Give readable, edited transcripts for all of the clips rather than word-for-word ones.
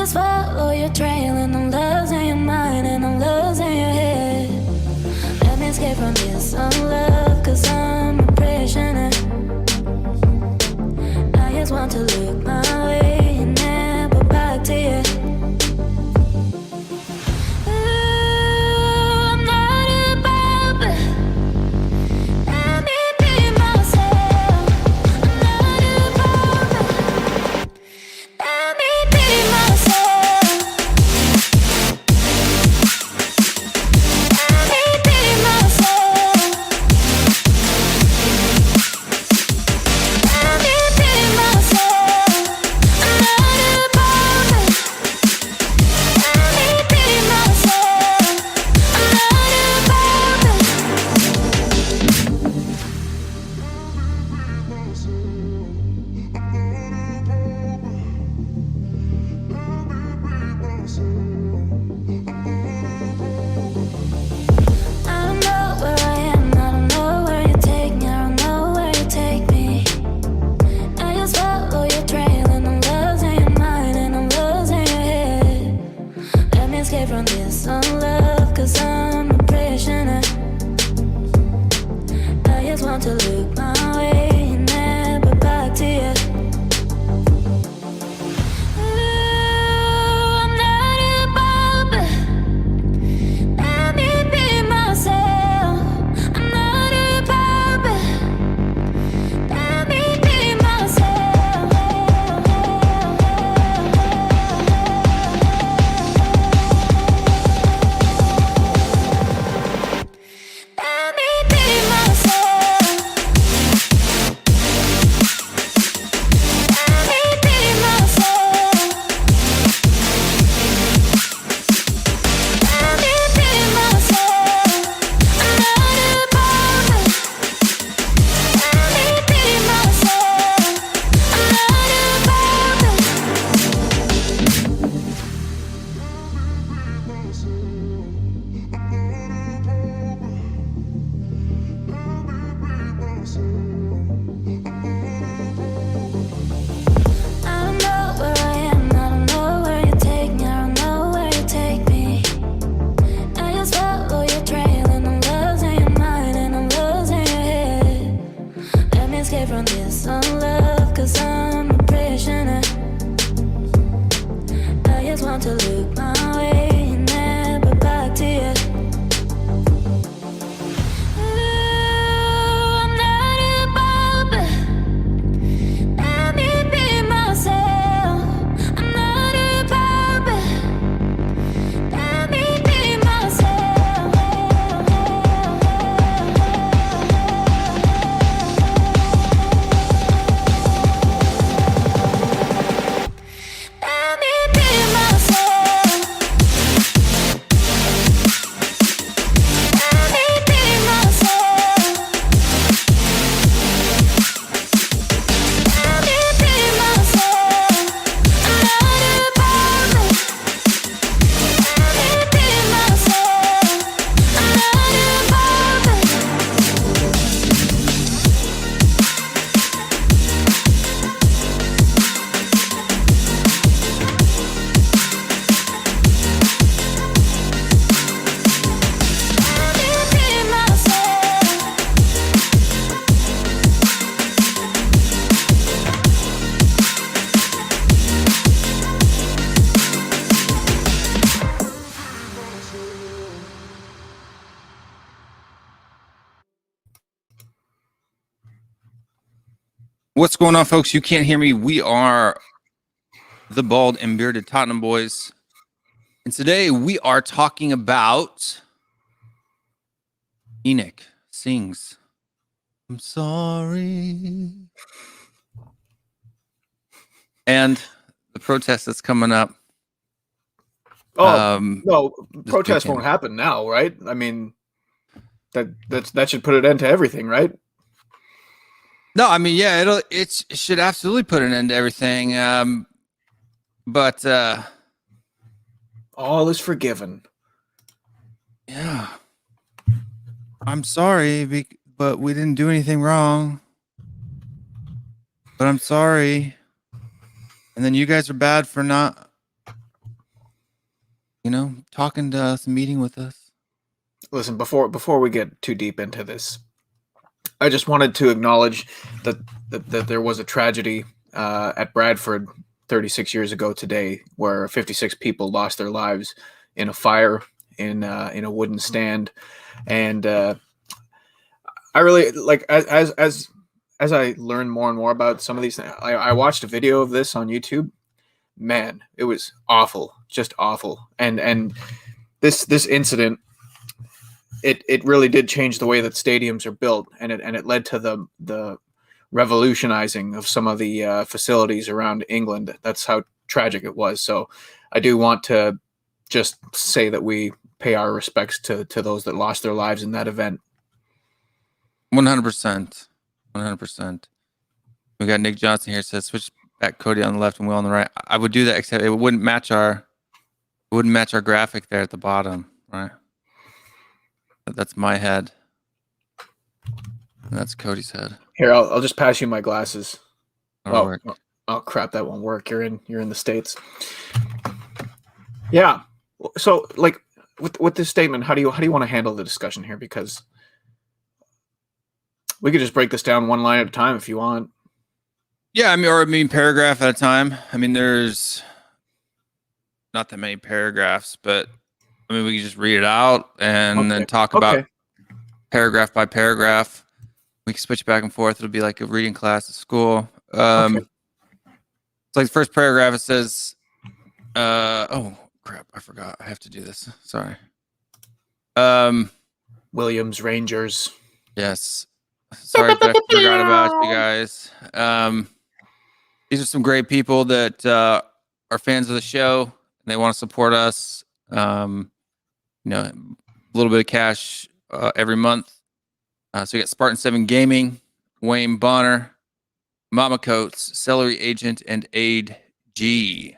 just follow your trail and I'm losing your mind and I'm losing your head. Let me escape from this unlove, cause I'm a prisoner. I just want to look my way and never back to you. What's going on, folks? You can't hear me. We are the bald and bearded Tottenham boys. And today we are talking about ENIC sings I'm sorry. And the protest that's coming up. No, protest won't happen now, right? I mean, that should put an end to everything, right? No, I mean, yeah, it should absolutely put an end to everything. But all is forgiven. Yeah, I'm sorry, but we didn't do anything wrong. But I'm sorry. And then you guys are bad for not talking to us, meeting with us. Listen, before we get too deep into this, I just wanted to acknowledge that there was a tragedy at Bradford 36 years ago today, where 56 people lost their lives in a fire in a wooden stand, and I really like as I learn more and more about some of these things. I watched a video of this on YouTube. Man, it was awful, just awful, and this incident. It really did change the way that stadiums are built, and it led to the revolutionizing of some of the facilities around England. That's how tragic it was. So I do want to just say that we pay our respects to those that lost their lives in that event. 100%. 100%. We got Nick Johnson here, says switch back Cody on the left and Will on the right. I would do that, except it wouldn't match our graphic there at the bottom, right? That's my head. That's Cody's head. Here, I'll just pass you my glasses. That'll work. Oh crap, that won't work. You're in the States. Yeah. So like with this statement, how do you want to handle the discussion here? Because we could just break this down one line at a time if you want. Yeah, I mean paragraph at a time. I mean, there's not that many paragraphs, but I mean, we can just read it out and then talk about paragraph by paragraph. We can switch back and forth. It'll be like a reading class at school. It's like the first paragraph. It says, oh crap, I forgot. I have to do this. Sorry. Williams, Rangers. Yes. Sorry, but I forgot about you guys. These are some great people that are fans of the show, and they want to support us. A little bit of cash every month. So we got Spartan 7 Gaming, Wayne Bonner, Mama Coats, Celery Agent, and Aid G.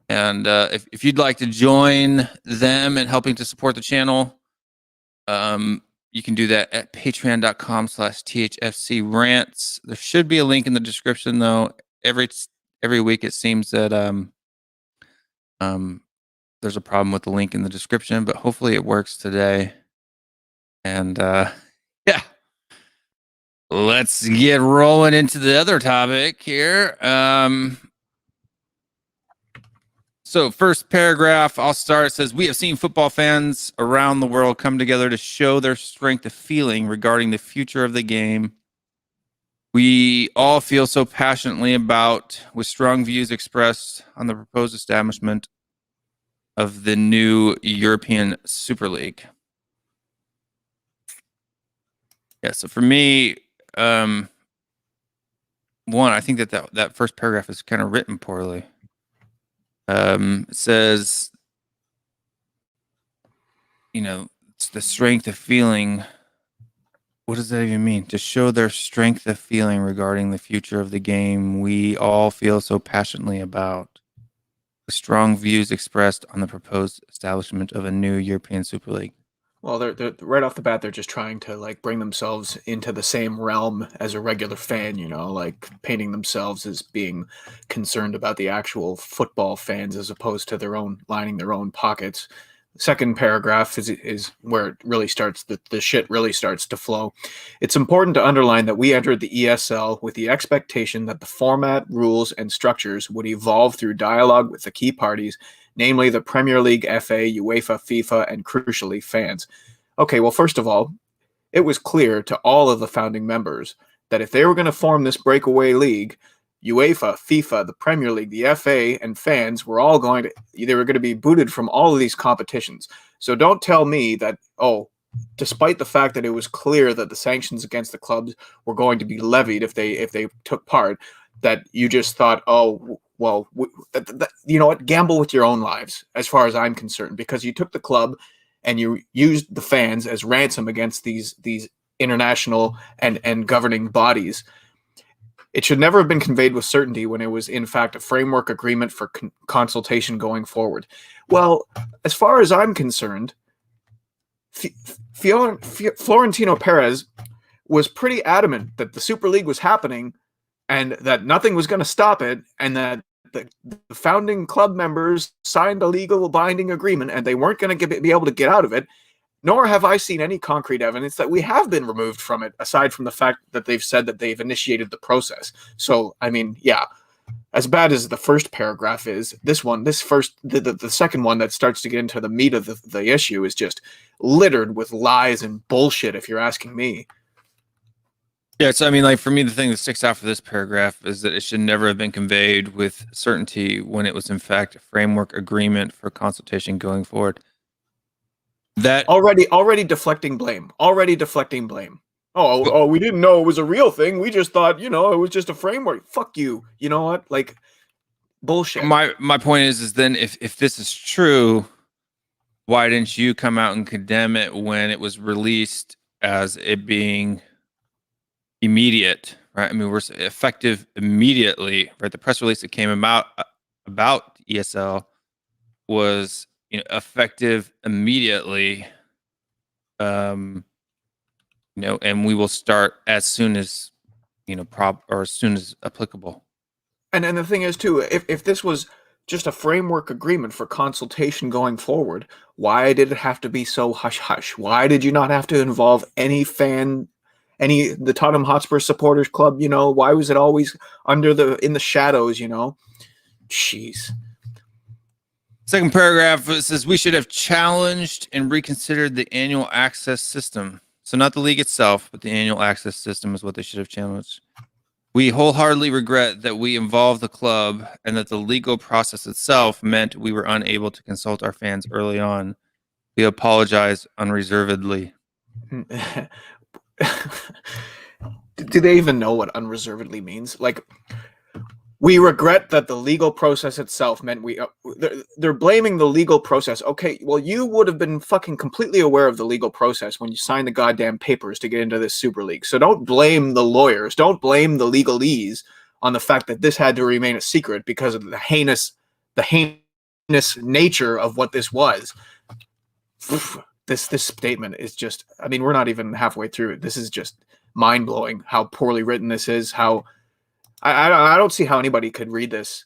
And if you'd like to join them in helping to support the channel, you can do that at patreon.com/THFCRants. There should be a link in the description, though. Every week it seems that there's a problem with the link in the description, but hopefully it works today. And yeah, let's get rolling into the other topic here. So first paragraph, I'll start. It says, we have seen football fans around the world come together to show their strength of feeling regarding the future of the game. We all feel so passionately about, with strong views expressed on the proposed establishment of the new European Super League. Yeah, so for me, one, I think that first paragraph is kind of written poorly. It says, it's the strength of feeling. What does that even mean? To show their strength of feeling regarding the future of the game we all feel so passionately about. The strong views expressed on the proposed establishment of a new European Super League. Well, they're right off the bat, they're just trying to like bring themselves into the same realm as a regular fan, like painting themselves as being concerned about the actual football fans as opposed to lining their own pockets. Second paragraph is where it really starts, the shit really starts to flow. It's important to underline that we entered the ESL with the expectation that the format, rules, and structures would evolve through dialogue with the key parties, namely the Premier League, FA, UEFA, FIFA, and crucially fans. Okay, well, first of all, it was clear to all of the founding members that if they were going to form this breakaway league, UEFA, FIFA, the Premier League, the FA, and fans were all going to be booted from all of these competitions. So don't tell me that, despite the fact that it was clear that the sanctions against the clubs were going to be levied if they took part, that you just thought, you know what, gamble with your own lives, as far as I'm concerned, because you took the club and you used the fans as ransom against these international and governing bodies. It should never have been conveyed with certainty when it was, in fact, a framework agreement for consultation going forward. Well, as far as I'm concerned, Florentino Perez was pretty adamant that the Super League was happening and that nothing was going to stop it, and that the founding club members signed a legal binding agreement and they weren't going to be able to get out of it, nor have I seen any concrete evidence that we have been removed from it, aside from the fact that they've said that they've initiated the process. So, I mean, yeah, as bad as the first paragraph is, the second one that starts to get into the meat of the issue is just littered with lies and bullshit, if you're asking me. Yeah, so I mean, like, for me, the thing that sticks out for this paragraph is that it should never have been conveyed with certainty when it was in fact a framework agreement for consultation going forward. That already deflecting blame. Oh, we didn't know it was a real thing. We just thought, it was just a framework. Fuck you. You know what? Like, bullshit. My point is then if this is true, why didn't you come out and condemn it when it was released as it being immediate, right? I mean, we're effective immediately, right? The press release that came about ESL was effective immediately, and we will start as soon as as soon as applicable. And the thing is too, if this was just a framework agreement for consultation going forward, why did it have to be so hush hush? Why did you not have to involve the Tottenham Hotspur supporters club? Why was it always in the shadows? Jeez. Second paragraph says we should have challenged and reconsidered the annual access system. So not the league itself, but the annual access system is what they should have challenged. We wholeheartedly regret that we involved the club and that the legal process itself meant we were unable to consult our fans early on. We apologize unreservedly. Do they even know what unreservedly means? Like, we regret that the legal process itself meant they're blaming the legal process. Okay, well, you would have been fucking completely aware of the legal process when you signed the goddamn papers to get into this Super League. So don't blame the lawyers. Don't blame the legalese on the fact that this had to remain a secret because of the heinous nature of what this was. This statement is just, I mean, we're not even halfway through it. This is just mind-blowing how poorly written this is, how I don't see how anybody could read this.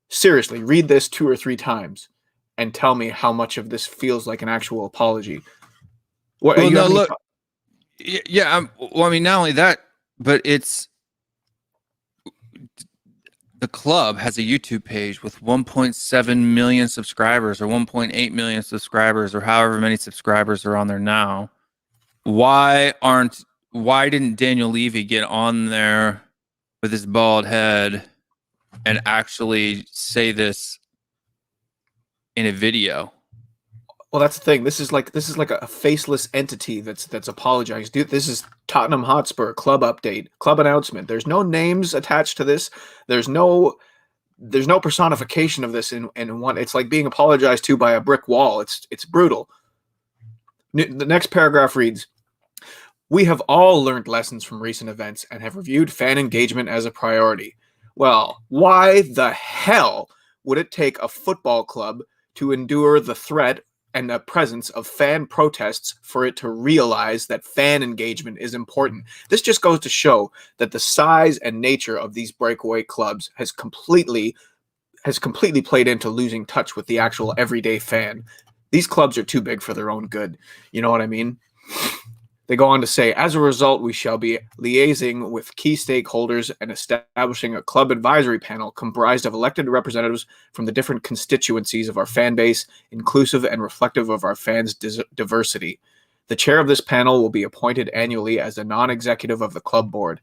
Seriously, read this 2 or 3 times and tell me how much of this feels like an actual apology. Well, no, look. Yeah, well, I mean, not only that, but it's the club has a YouTube page with 1.7 million subscribers or 1.8 million subscribers or however many subscribers are on there now. Why didn't Daniel Levy get on there with his bald head and actually say this in a video? Well, that's the thing. This is like a faceless entity that's apologized. Dude, this is Tottenham Hotspur club update, club announcement. There's no names attached to this. There's no personification of this in one. It's like being apologized to by a brick wall. It's brutal. The next paragraph reads, "We have all learned lessons from recent events and have reviewed fan engagement as a priority." Well, why the hell would it take a football club to endure the threat and the presence of fan protests for it to realize that fan engagement is important? This just goes to show that the size and nature of these breakaway clubs has completely played into losing touch with the actual everyday fan. These clubs are too big for their own good. You know what I mean? They go on to say, as a result, we shall be liaising with key stakeholders and establishing a club advisory panel comprised of elected representatives from the different constituencies of our fan base, inclusive and reflective of our fans' diversity. The chair of this panel will be appointed annually as a non-executive of the club board.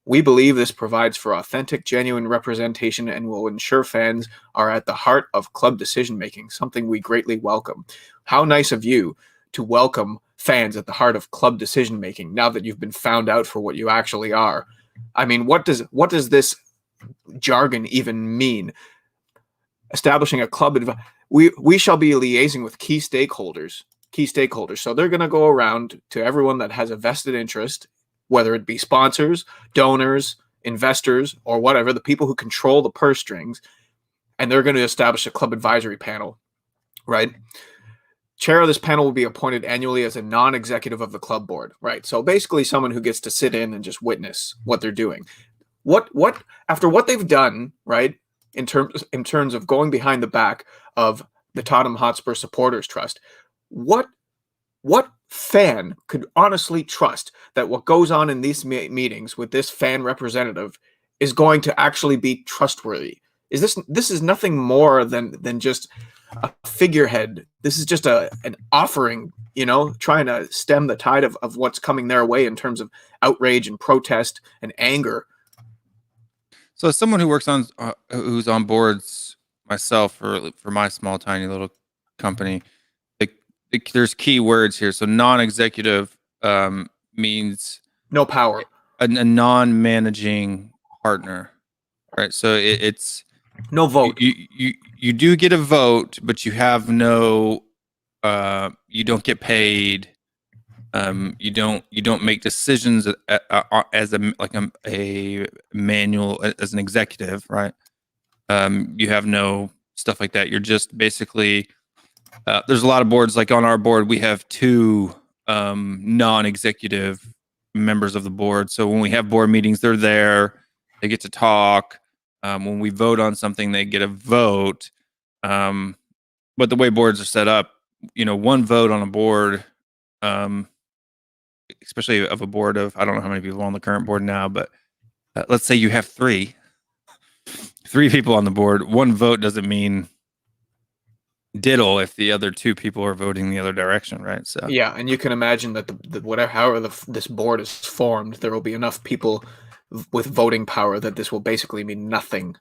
We believe this provides for authentic, genuine representation and will ensure fans are at the heart of club decision-making, something we greatly welcome. How nice of you to welcome fans at the heart of club decision-making now that you've been found out for what you actually are. I mean, what does this jargon even mean? Establishing a club, we shall be liaising with key stakeholders. So they're going to go around to everyone that has a vested interest, whether it be sponsors, donors, investors, or whatever, the people who control the purse strings, and they're going to establish a club advisory panel, right? Chair of this panel will be appointed annually as a non-executive of the club board, right? So basically someone who gets to sit in and just witness what they're doing. What after what they've done, right? in terms of going behind the back of the Tottenham Hotspur Supporters Trust. What fan could honestly trust that what goes on in these meetings with this fan representative is going to actually be trustworthy? This is nothing more than just a figurehead. This is just an offering, trying to stem the tide of what's coming their way in terms of outrage and protest and anger. So as someone who works on who's on boards myself for my small tiny little company, there's key words here. So non-executive means no power, a non-managing partner, right? So it's no vote. You do get a vote, but you have no. You don't get paid. You don't make decisions as a manual as an executive, right? You have no stuff like that. You're just basically. There's a lot of boards. Like on our board, we have 2 non-executive members of the board. So when we have board meetings, they're there. They get to talk. When we vote on something, they get a vote. But the way boards are set up, one vote on a board, especially of a board of, I don't know how many people are on the current board now, but let's say you have 3 people on the board. One vote doesn't mean diddle if the other 2 people are voting the other direction, right? So yeah, and you can imagine that however this board is formed, there will be enough people with voting power that this will basically mean nothing.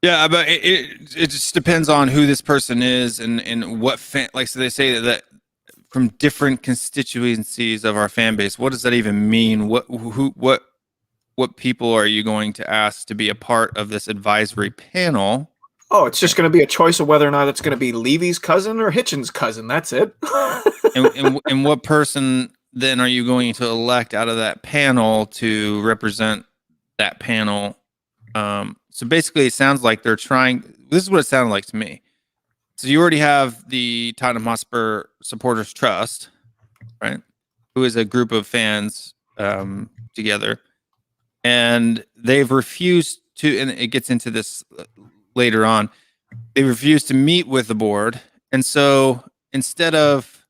Yeah, but it just depends on who this person is and what fan. Like, so they say that from different constituencies of our fan base. What does that even mean? What people are you going to ask to be a part of this advisory panel? Oh, it's just going to be a choice of whether or not it's going to be Levy's cousin or Hitchens' cousin. That's it. and what person then are you going to elect out of that panel to represent that panel? So basically, it sounds like they're trying. This is what it sounded like to me. So you already have the Tottenham Hotspur Supporters Trust, right? Who is a group of fans together. And they've refused to, and it gets into this later on, they refused to meet with the board. And so instead of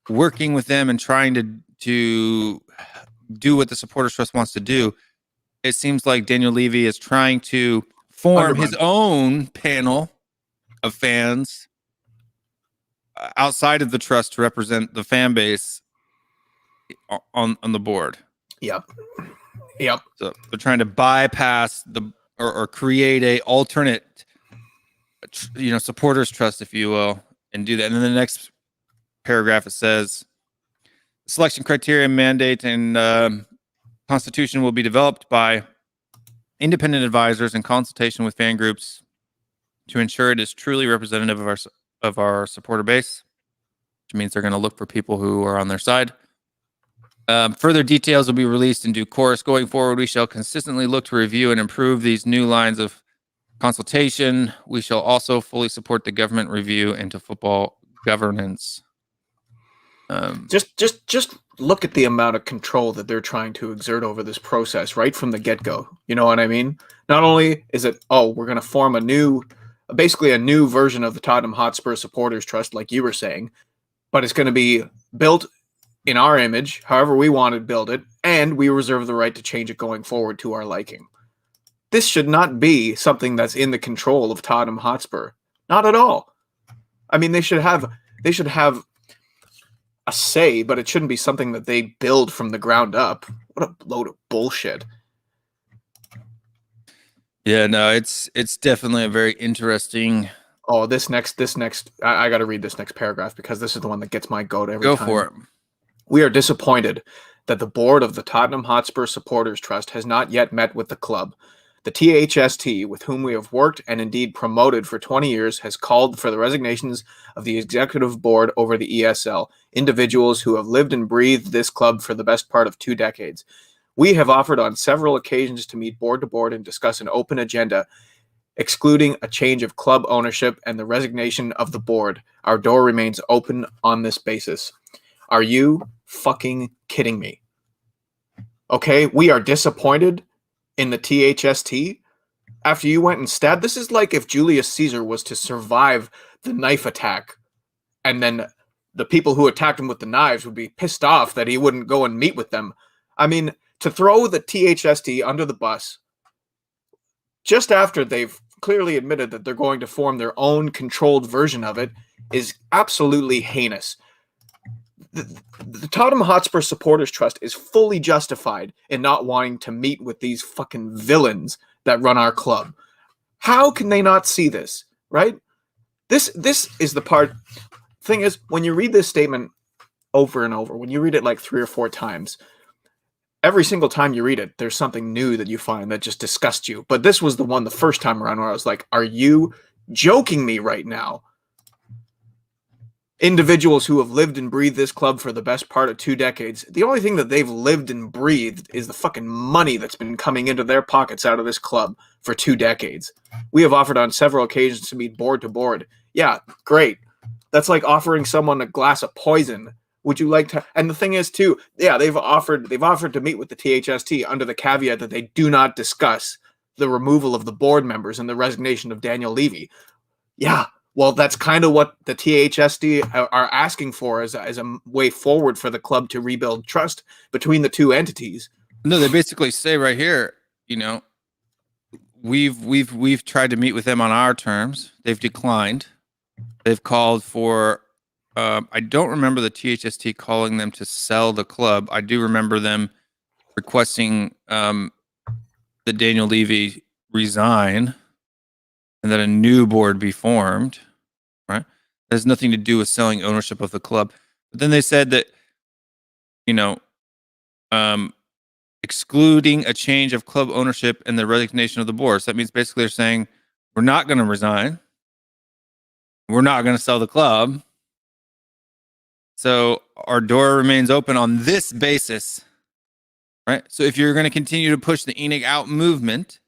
working with them and trying to do what the Supporters Trust wants to do, it seems like Daniel Levy is trying to form his own panel of fans outside of the trust to represent the fan base on the board. Yep. So they're trying to bypass or create a alternate, supporters trust, if you will, and do that. And then the next paragraph, it says, selection criteria, mandate, and constitution will be developed by independent advisors in consultation with fan groups to ensure it is truly representative of our supporter base, which means they're going to look for people who are on their side. Further details will be released in due course. Going forward, we shall consistently look to review and improve these new lines of consultation. We shall also fully support the government review into football governance. Just look at the amount of control that they're trying to exert over this process right from the get-go. You know what I mean? Not only is it, we're going to form basically a new version of the Tottenham Hotspur Supporters Trust, like you were saying, but it's going to be built in our image, however we want to build it, and we reserve the right to change it going forward to our liking. This should not be something that's in the control of Tottenham Hotspur. Not at all. I mean, they should have a say, but it shouldn't be something that they build from the ground up. What a load of bullshit. Yeah, no, it's definitely a very interesting. Oh, this next, I got to read this next paragraph because this is the one that gets my goat every time. Go for it. We are disappointed that the board of the Tottenham Hotspur Supporters Trust has not yet met with the club. The THST, with whom we have worked and indeed promoted for 20 years, has called for the resignations of the executive board over the ESL, individuals who have lived and breathed this club for the best part of 2 decades. We have offered on several occasions to meet board to board and discuss an open agenda, excluding a change of club ownership and the resignation of the board. Our door remains open on this basis. Are you fucking kidding me? Okay, we are disappointed in the THST after you went and stabbed. This is like if Julius Caesar was to survive the knife attack, and then the people who attacked him with the knives would be pissed off that he wouldn't go and meet with them. I mean, to throw the THST under the bus just after they've clearly admitted that they're going to form their own controlled version of it is absolutely heinous. The Tottenham Hotspur Supporters Trust is fully justified in not wanting to meet with these fucking villains that run our club. How can they not see this, right? This is the part. Thing is, when you read this statement over and over, when you read it like 3 or 4 times, every single time you read it, there's something new that you find that just disgusts you. But this was the one the first time around where I was like, are you joking me right now? Individuals who have lived and breathed this club for the best part of 2 decades, the only thing that they've lived and breathed is the fucking money that's been coming into their pockets out of this club for 2 decades. We have offered on several occasions to meet board to board. Yeah, great. That's like offering someone a glass of poison. Would you like to? And the thing is, too, yeah, they've offered to meet with the THST under the caveat that they do not discuss the removal of the board members and the resignation of Daniel Levy. Yeah, well, that's kind of what the THST are asking for as a way forward for the club to rebuild trust between the two entities. No, they basically say right here, you know, we've tried to meet with them on our terms. They've declined. They've called for, I don't remember the THST calling them to sell the club. I do remember them requesting that Daniel Levy resign and that a new board be formed, right? That has nothing to do with selling ownership of the club. But then they said that, you know, excluding a change of club ownership and the resignation of the board. So that means basically they're saying, we're not going to resign. We're not going to sell the club. So our door remains open on this basis, right? So if you're going to continue to push the ENIC out movement,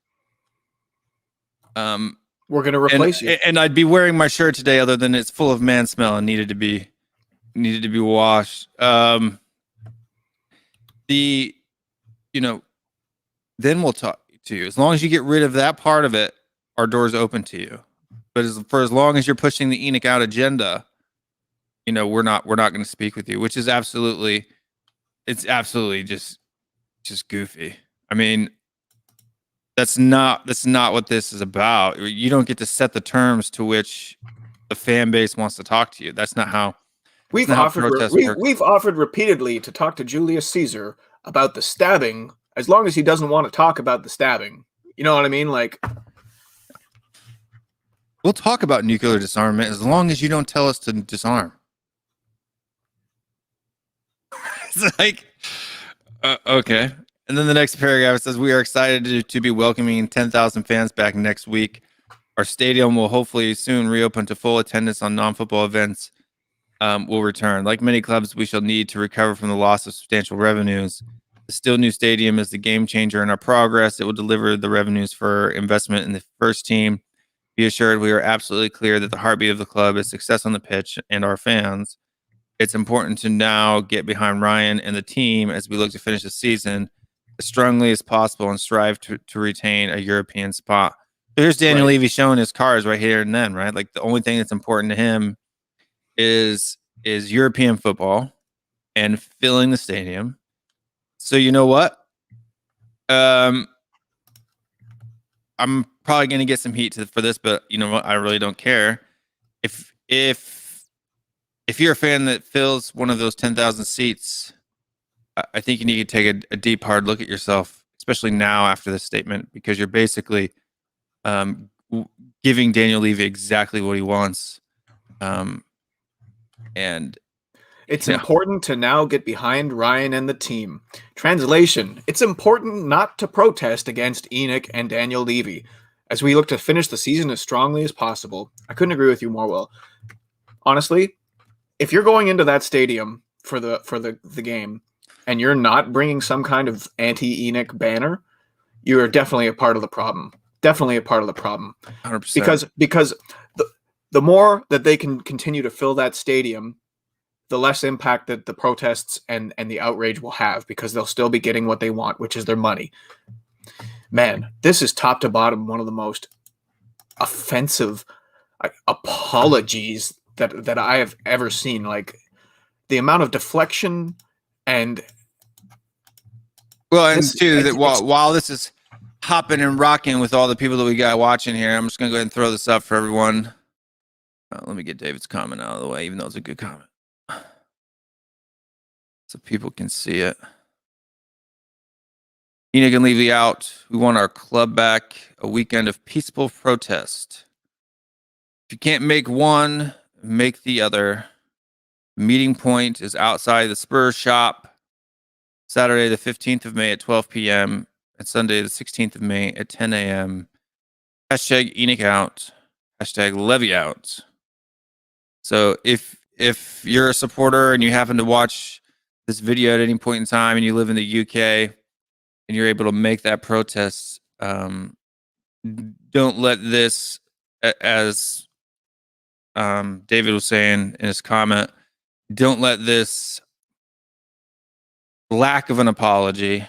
we're going to replace you. And I'd be wearing my shirt today, other than it's full of man smell and needed to be washed. Then we'll talk to you. As long as you get rid of that part of it, our door's open to you. But for as long as you're pushing the ENIC out agenda, you know, we're not going to speak with you, which is absolutely just goofy. I mean, that's not what this is about. You don't get to set the terms to which the fan base wants to talk to you. That's not how we've offered repeatedly to talk to Julius Caesar about the stabbing, as long as he doesn't want to talk about the stabbing. You know what I mean? Like, we'll talk about nuclear disarmament as long as you don't tell us to disarm. It's like, okay. And then the next paragraph says, we are excited to be welcoming 10,000 fans back next week. Our stadium will hopefully soon reopen to full attendance on non-football events. Will return. Like many clubs, we shall need to recover from the loss of substantial revenues. The still new stadium is the game changer in our progress. It will deliver the revenues for investment in the first team. Be assured, we are absolutely clear that the heartbeat of the club is success on the pitch and our fans. It's important to now get behind Ryan and the team as we look to finish the season as strongly as possible and strive to retain a European spot. So here's Daniel Levy showing his cards right here and then, right? Like the only thing that's important to him is European football and filling the stadium. So you know what? I'm probably going to get some heat for this, but you know what? I really don't care. If you're a fan that fills one of those 10,000 seats, I think you need to take a deep, hard look at yourself, especially now after this statement, because you're basically giving Daniel Levy exactly what he wants. And it's important to now get behind Ryan and the team. Translation: it's important not to protest against ENIC and Daniel Levy as we look to finish the season as strongly as possible. I couldn't agree with you more, Will. Honestly, if you're going into that stadium for the game and you're not bringing some kind of anti-ENIC banner, you are definitely a part of the problem. Definitely a part of the problem. 100%. Because the more that they can continue to fill that stadium, the less impact that the protests and the outrage will have, because they'll still be getting what they want, which is their money. man, this is top to bottom one of the most offensive apologies that I have ever seen. Like the amount of deflection and while this is hopping and rocking with all the people that we got watching here, I'm just gonna go ahead and throw this up for everyone. Let me get David's comment out of the way, even though it's a good comment, so people can see it. ENIC and Levy out. We want our club back. A weekend of peaceful protest. If you can't make one, make the other. Meeting point is outside the Spurs shop. Saturday, the 15th of May at 12 p.m. and Sunday, the 16th of May at 10 a.m. Hashtag ENIC out. Hashtag Levy out. So if you're a supporter and you happen to watch this video at any point in time and you live in the UK, and you're able to make that protest, don't let this, as David was saying in his comment, don't let this lack of an apology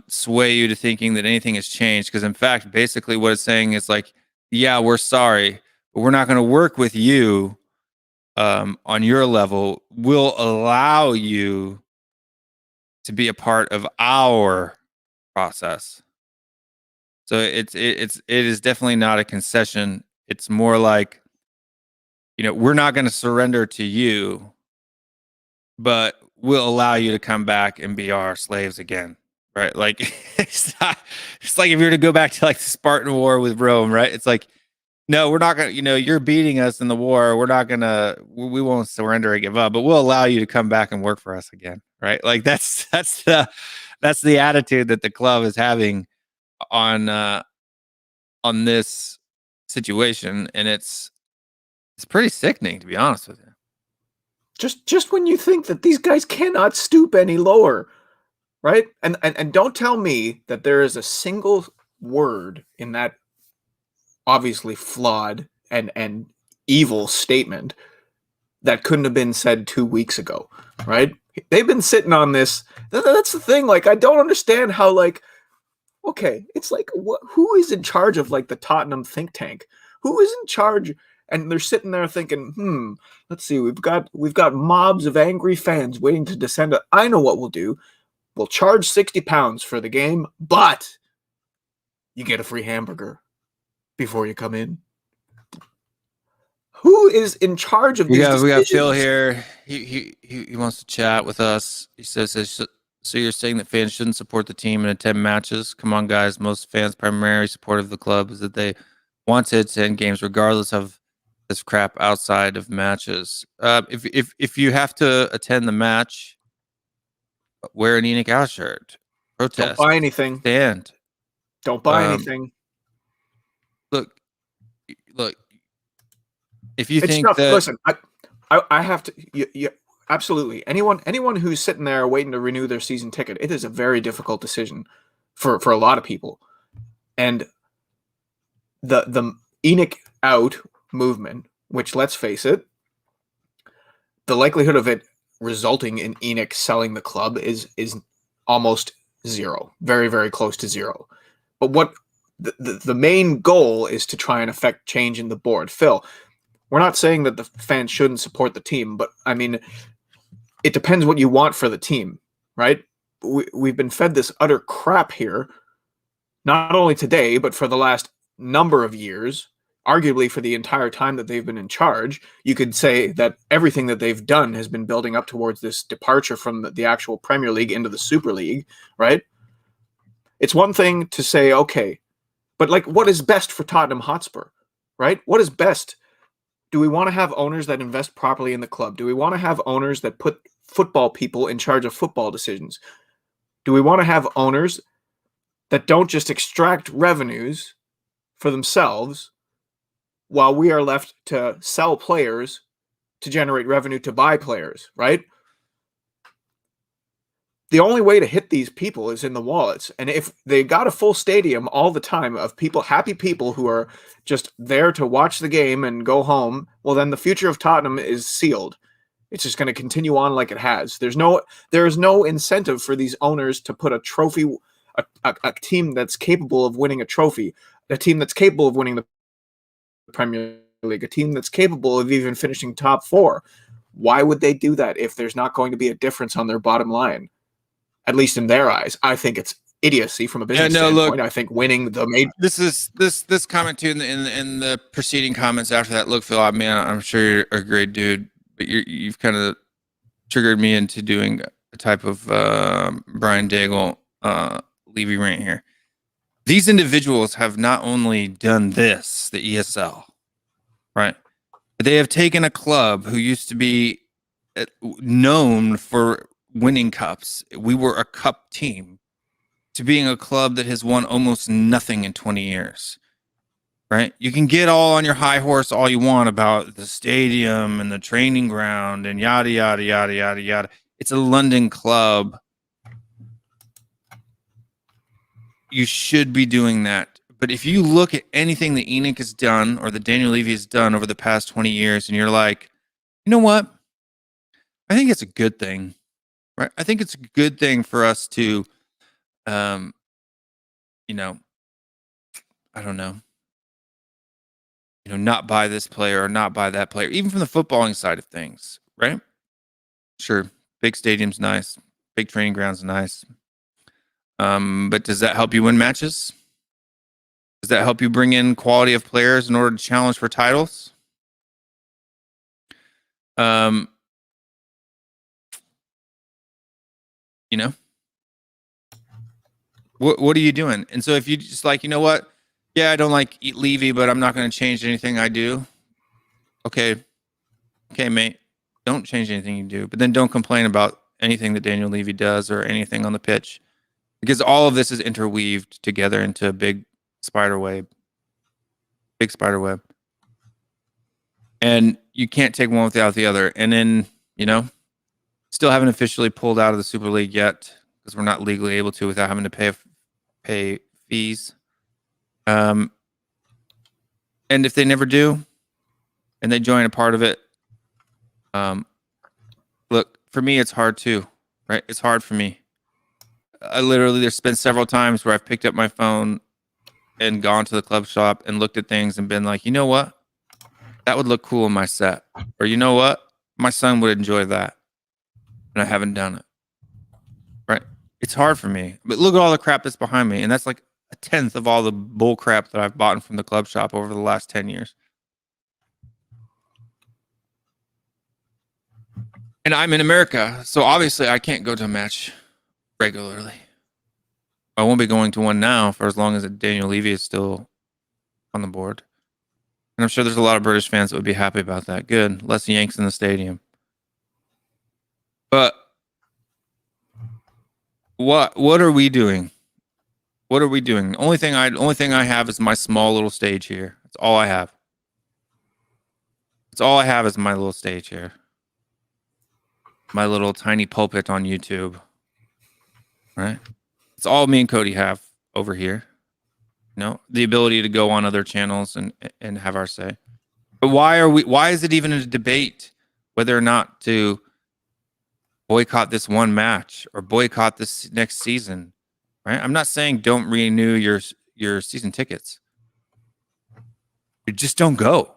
sway you to thinking that anything has changed. Because in fact, basically what it's saying is like, yeah, we're sorry, but we're not going to work with you on your level. We'll allow you to be a part of our process. So it is definitely not a concession. It's more like, we're not going to surrender to you, but we'll allow you to come back and be our slaves again, right? Like it's like if you were to go back to like the Spartan War with Rome, right? It's like, no, we're not going to, you're beating us in the war. We're not going to, we won't surrender and give up, but we'll allow you to come back and work for us again. Right. Like that's the attitude that the club is having on this situation. And it's pretty sickening, to be honest with you. Just when you think that these guys cannot stoop any lower. Right. And don't tell me that there is a single word in that obviously flawed and evil statement that couldn't have been said 2 weeks ago, right? They've been sitting on this. That's the thing. Like, I don't understand how, like, okay, it's like, who is in charge of like the Tottenham think tank? Who is in charge? And they're sitting there thinking, let's see, we've got mobs of angry fans waiting to descend. I know what we'll do. We'll charge £60 for the game, but you get a free hamburger before you come in. Who is in charge of these decisions? We got Phil here. He wants to chat with us. He says, so you're saying that fans shouldn't support the team and attend matches? Come on, guys. Most fans' primary support of the club is that they want to attend games regardless of this crap outside of matches. If you have to attend the match, wear an ENIC out shirt. Protest. Don't buy anything. Stand. Don't buy anything. Look. If you think tough. that, listen, I have to. You absolutely. Anyone who's sitting there waiting to renew their season ticket, it is a very difficult decision for a lot of people. And the ENIC out movement, which, let's face it, the likelihood of it resulting in ENIC selling the club is almost zero, very, very close to zero. But what the main goal is to try and affect change in the board. Phil, we're not saying that the fans shouldn't support the team, but I mean, it depends what you want for the team, right? We've been fed this utter crap here, not only today, but for the last number of years, arguably for the entire time that they've been in charge. You could say that everything that they've done has been building up towards this departure from the actual Premier League into the Super League, right? It's one thing to say, okay, but like, what is best for Tottenham Hotspur, right? What is best? Do we want to have owners that invest properly in the club? Do we want to have owners that put football people in charge of football decisions? Do we want to have owners that don't just extract revenues for themselves while we are left to sell players to generate revenue to buy players, right? The only way to hit these people is in the wallets. And if they got a full stadium all the time of people, happy people who are just there to watch the game and go home, well, then the future of Tottenham is sealed. It's just going to continue on like it has. There is no incentive for these owners to put a trophy a team that's capable of winning a trophy, a team that's capable of winning the Premier League, a team that's capable of even finishing top 4. Why would they do that if there's not going to be a difference on their bottom line? At least in their eyes. I think it's idiocy from a business standpoint. I think winning the major. This comment too in the preceding comments after that. Look, Phil, man, I'm sure you're a great dude, but you've kind of triggered me into doing a type of Brian Daigle Levy rant here. These individuals have not only done this, the ESL, right? But they have taken a club who used to be known for winning cups. We were a cup team, to being a club that has won almost nothing in 20 years, right? You can get all on your high horse all you want about the stadium and the training ground and yada, yada, yada, yada, yada. It's a London club. You should be doing that. But if you look at anything that ENIC has done or that Daniel Levy has done over the past 20 years and you're like, you know what? I think it's a good thing, right? I think it's a good thing for us to, I don't know, not buy this player or not buy that player, even from the footballing side of things, right? Sure, big stadium's nice, big training ground's nice. But does that help you win matches? Does that help you bring in quality of players in order to challenge for titles? What are you doing? And so if you just like, you know what? Yeah, I don't like Levy, but I'm not going to change anything I do. Okay, mate. Don't change anything you do, but then don't complain about anything that Daniel Levy does or anything on the pitch, because all of this is interweaved together into a big spider web. And you can't take one without the other. And then, still haven't officially pulled out of the Super League yet because we're not legally able to without having to pay fees. And if they never do, and they join a part of it, look, for me, it's hard too, right? It's hard for me. I literally, there's been several times where I've picked up my phone and gone to the club shop and looked at things and been like, you know what? That would look cool in my set. Or you know what? My son would enjoy that. And I haven't done it. Right? It's hard for me. But look at all the crap that's behind me. And that's like a tenth of all the bull crap that I've bought from the club shop over the last 10 years. And I'm in America, so obviously I can't go to a match regularly. I won't be going to one now for as long as Daniel Levy is still on the board. And I'm sure there's a lot of British fans that would be happy about that. Good. Less Yanks in the stadium. But what are we doing? What are we doing? The only thing I have is my small little stage here. That's all I have. That's all I have is my little stage here. My little tiny pulpit on YouTube. Right? It's all me and Cody have over here. The ability to go on other channels and have our say. But why is it even a debate whether or not to boycott this one match or boycott this next season? Right? I'm not saying don't renew your season tickets. You just don't go.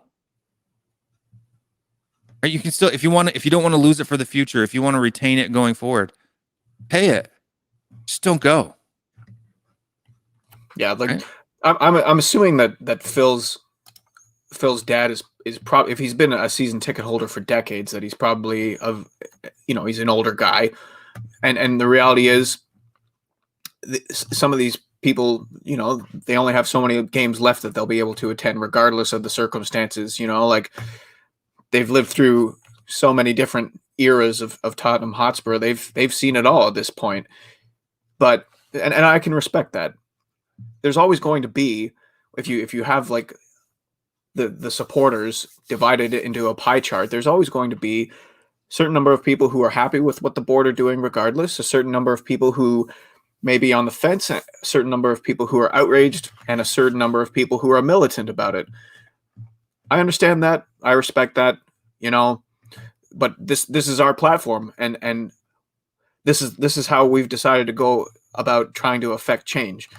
Right? You can still, if you don't want to lose it for the future, if you want to retain it going forward, pay it. Just don't go. Yeah, like right? I'm assuming that Phil's dad is probably, if he's been a season ticket holder for decades, that he's probably he's an older guy, and the reality is, some of these people, they only have so many games left that they'll be able to attend, regardless of the circumstances. Like they've lived through so many different eras of Tottenham Hotspur. They've seen it all at this point. But and I can respect that. There's always going to be, if you have like the supporters divided into a pie chart, there's always going to be a certain number of people who are happy with what the board are doing regardless, a certain number of people who may be on the fence, a certain number of people who are outraged, and a certain number of people who are militant about it. I understand that. I respect that, but this is our platform, and this is how we've decided to go about trying to affect change.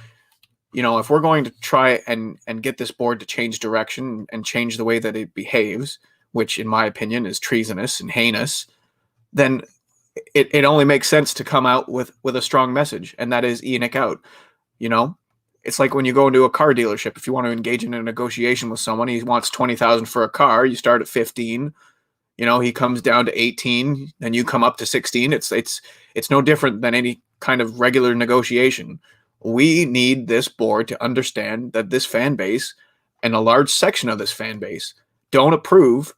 You know, if we're going to try and get this board to change direction and change the way that it behaves, which in my opinion is treasonous and heinous, then it only makes sense to come out with a strong message, and that is ENIC out. You know, it's like when you go into a car dealership. If you want to engage in a negotiation with someone, he wants 20,000 for a car. You start at 15. You know, he comes down to 18, and you come up to 16. It's no different than any kind of regular negotiation. We need this board to understand that this fan base and a large section of this fan base don't approve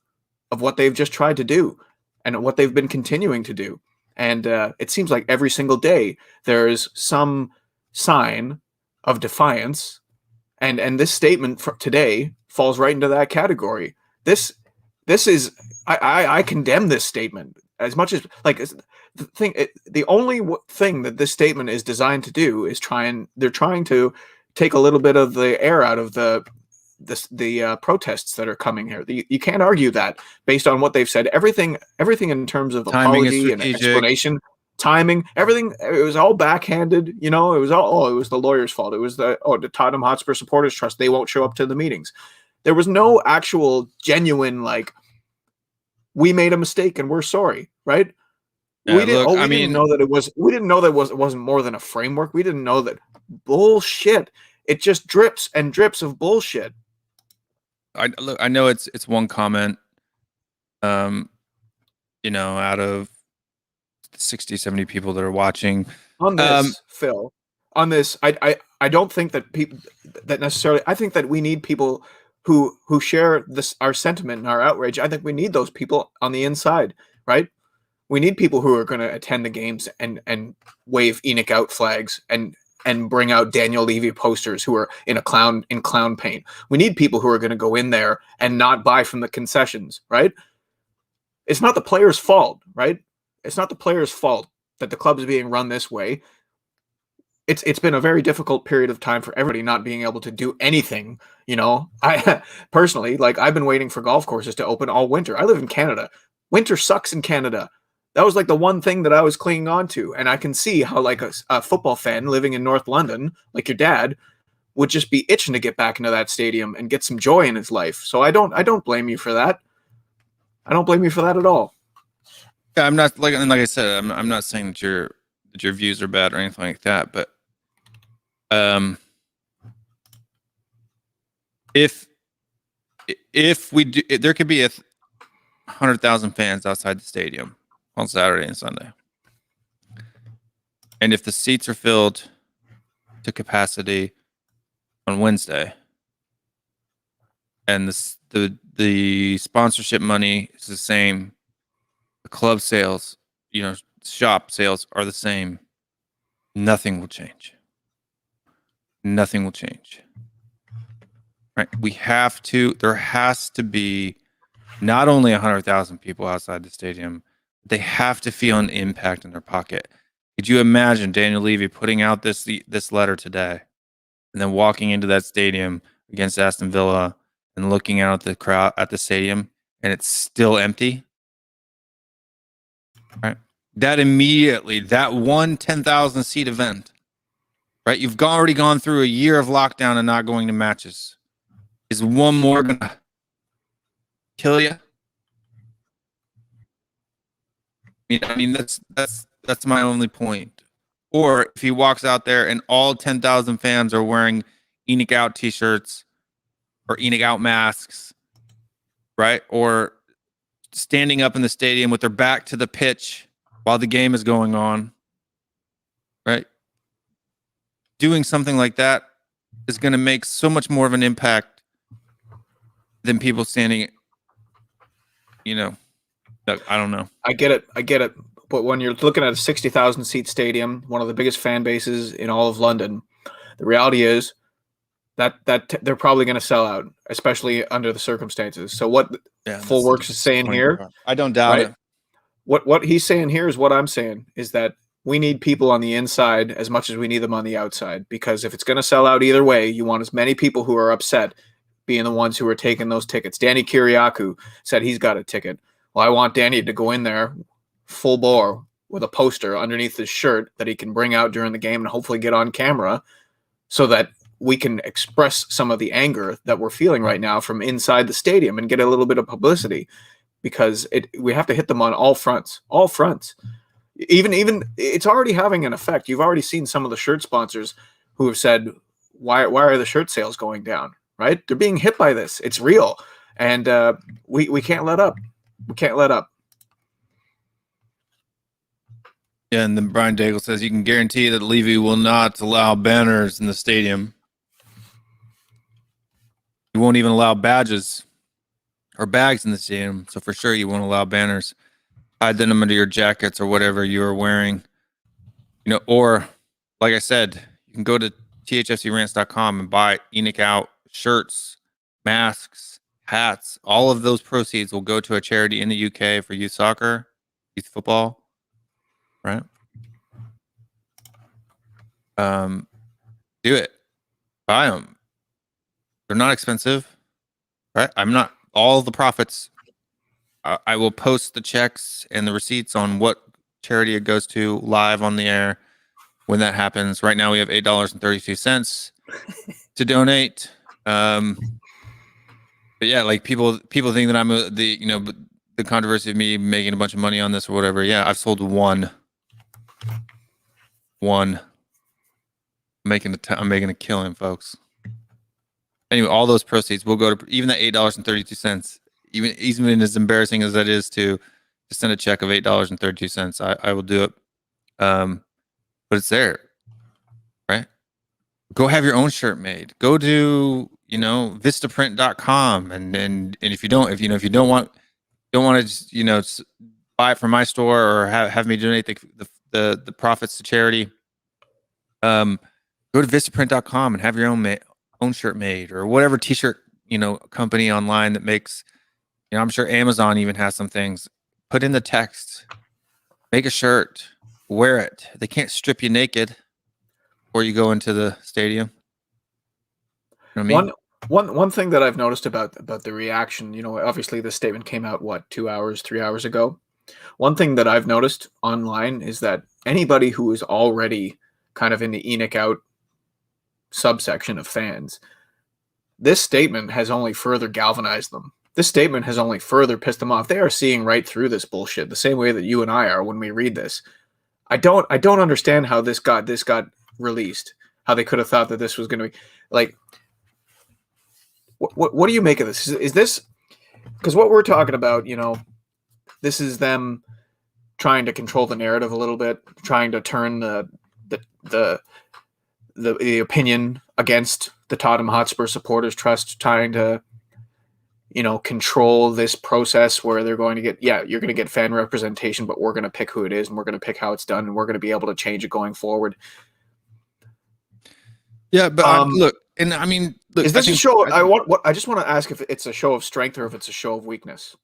of what they've just tried to do and what they've been continuing to do. And it seems like every single day there's some sign of defiance. And this statement for today falls right into that category. This is, I condemn this statement as much as, like, the only thing that this statement is designed to do is they're trying to take a little bit of the air out of the protests that are coming here. You can't argue that based on what they've said. Everything in terms of Timing apology and explanation, timing, everything, it was all backhanded. You know, it was the lawyer's fault. It was the Tottenham Hotspur Supporters Trust. They won't show up to the meetings. There was no actual genuine, like, we made a mistake and we're sorry, right? Yeah, We didn't know that it wasn't more than a framework. We didn't know that bullshit. It just drips and drips of bullshit. I know it's one comment, you know, out of 60, 70 people that are watching On this, Phil, on this, I don't think that people that necessarily. I think that we need people who share our sentiment and our outrage. I think we need those people on the inside, right? We need people who are going to attend the games and wave ENIC out flags and bring out Daniel Levy posters who are in clown paint. We need people who are going to go in there and not buy from the concessions, right? It's not the players' fault, right? It's not the players' fault that the club is being run this way. It's been a very difficult period of time for everybody not being able to do anything. You know, I personally, like, I've been waiting for golf courses to open all winter. I live in Canada. Winter sucks in Canada. That was like the one thing that I was clinging on to. And I can see how, like, a football fan living in North London, like your dad, would just be itching to get back into that stadium and get some joy in his life. So I don't blame you for that. I don't blame you for that at all. Yeah, I'm not, like I said, I'm not saying that your views are bad or anything like that, but if we do, there could be 100,000 fans outside the stadium on Saturday and Sunday, and if the seats are filled to capacity on Wednesday, and the sponsorship money is the same, the club sales, you know, shop sales are the same, nothing will change. Nothing will change. Right? There has to be not only 100,000 people outside the stadium, they have to feel an impact in their pocket. Could you imagine Daniel Levy putting out this letter today and then walking into that stadium against Aston Villa and looking out at the crowd at the stadium and it's still empty? Right? That immediately, that one 10,000 seat event, right? You've already gone through a year of lockdown and not going to matches. Is one more gonna kill you? I mean, that's my only point. Or if he walks out there and all 10,000 fans are wearing ENIC out t-shirts or ENIC out masks, right? Or standing up in the stadium with their back to the pitch while the game is going on, right? Doing something like that is going to make so much more of an impact than people standing, you know, I don't know. I get it. But when you're looking at a 60,000 seat stadium, one of the biggest fan bases in all of London, the reality is that they're probably going to sell out, especially under the circumstances. So what Full Works is saying here, I don't doubt it. What he's saying here is what I'm saying, is that we need people on the inside as much as we need them on the outside, because if it's going to sell out either way, you want as many people who are upset being the ones who are taking those tickets. Danny Kiriakou said he's got a ticket. Well, I want Danny to go in there full bore with a poster underneath his shirt that he can bring out during the game and hopefully get on camera so that we can express some of the anger that we're feeling right now from inside the stadium and get a little bit of publicity, because we have to hit them on all fronts. Even it's already having an effect. You've already seen some of the shirt sponsors who have said, why are the shirt sales going down? Right? They're being hit by this. It's real. And we can't let up. We can't let up. Yeah, and then Brian Daigle says you can guarantee that Levy will not allow banners in the stadium. You won't even allow badges or bags in the stadium. So for sure you won't allow banners. Hide them under your jackets or whatever you are wearing. You know, or like I said, you can go to thfcrants.com and buy ENIC out shirts, masks, hats. All of those proceeds will go to a charity in the UK for youth soccer, youth football. Right? Do it. Buy them. They're not expensive. Right? I'm not all the profits. I will post the checks and the receipts on what charity it goes to live on the air when that happens. Right now we have $8.32 to donate. But yeah, like people think that I'm the controversy of me making a bunch of money on this or whatever. Yeah, I've sold one. I'm making a killing, folks. Anyway, all those proceeds will go to even that $8.32. Even as embarrassing as that is to send a check of $8.32, I will do it. But it's there, right? Go have your own shirt made. Go to vistaprint.com and if you don't want to just, buy it from my store or have me donate the profits to charity, go to vistaprint.com and have your own shirt made, or whatever t-shirt company online that makes. I'm sure Amazon even has some things. Put in the text, make a shirt, wear it. They can't strip you naked before you go into the stadium. You know what I mean? One thing that I've noticed about the reaction, obviously this statement came out 3 hours ago. One thing that I've noticed online is that anybody who is already kind of in the ENIC out subsection of fans, this statement has only further galvanized them. This statement has only further pissed them off. They are seeing right through this bullshit the same way that you and I are when we read this. I don't understand how this got released. How they could have thought that this was going to be like. What do you make of this? Is this because what we're talking about? This is them trying to control the narrative a little bit, trying to turn the opinion against the Tottenham Hotspur Supporters Trust, trying to control this process where they're going to get, you're going to get fan representation, but we're going to pick who it is and we're going to pick how it's done and we're going to be able to change it going forward. Yeah, but look, and I mean, look, is this a show? I just want to ask if it's a show of strength or if it's a show of weakness.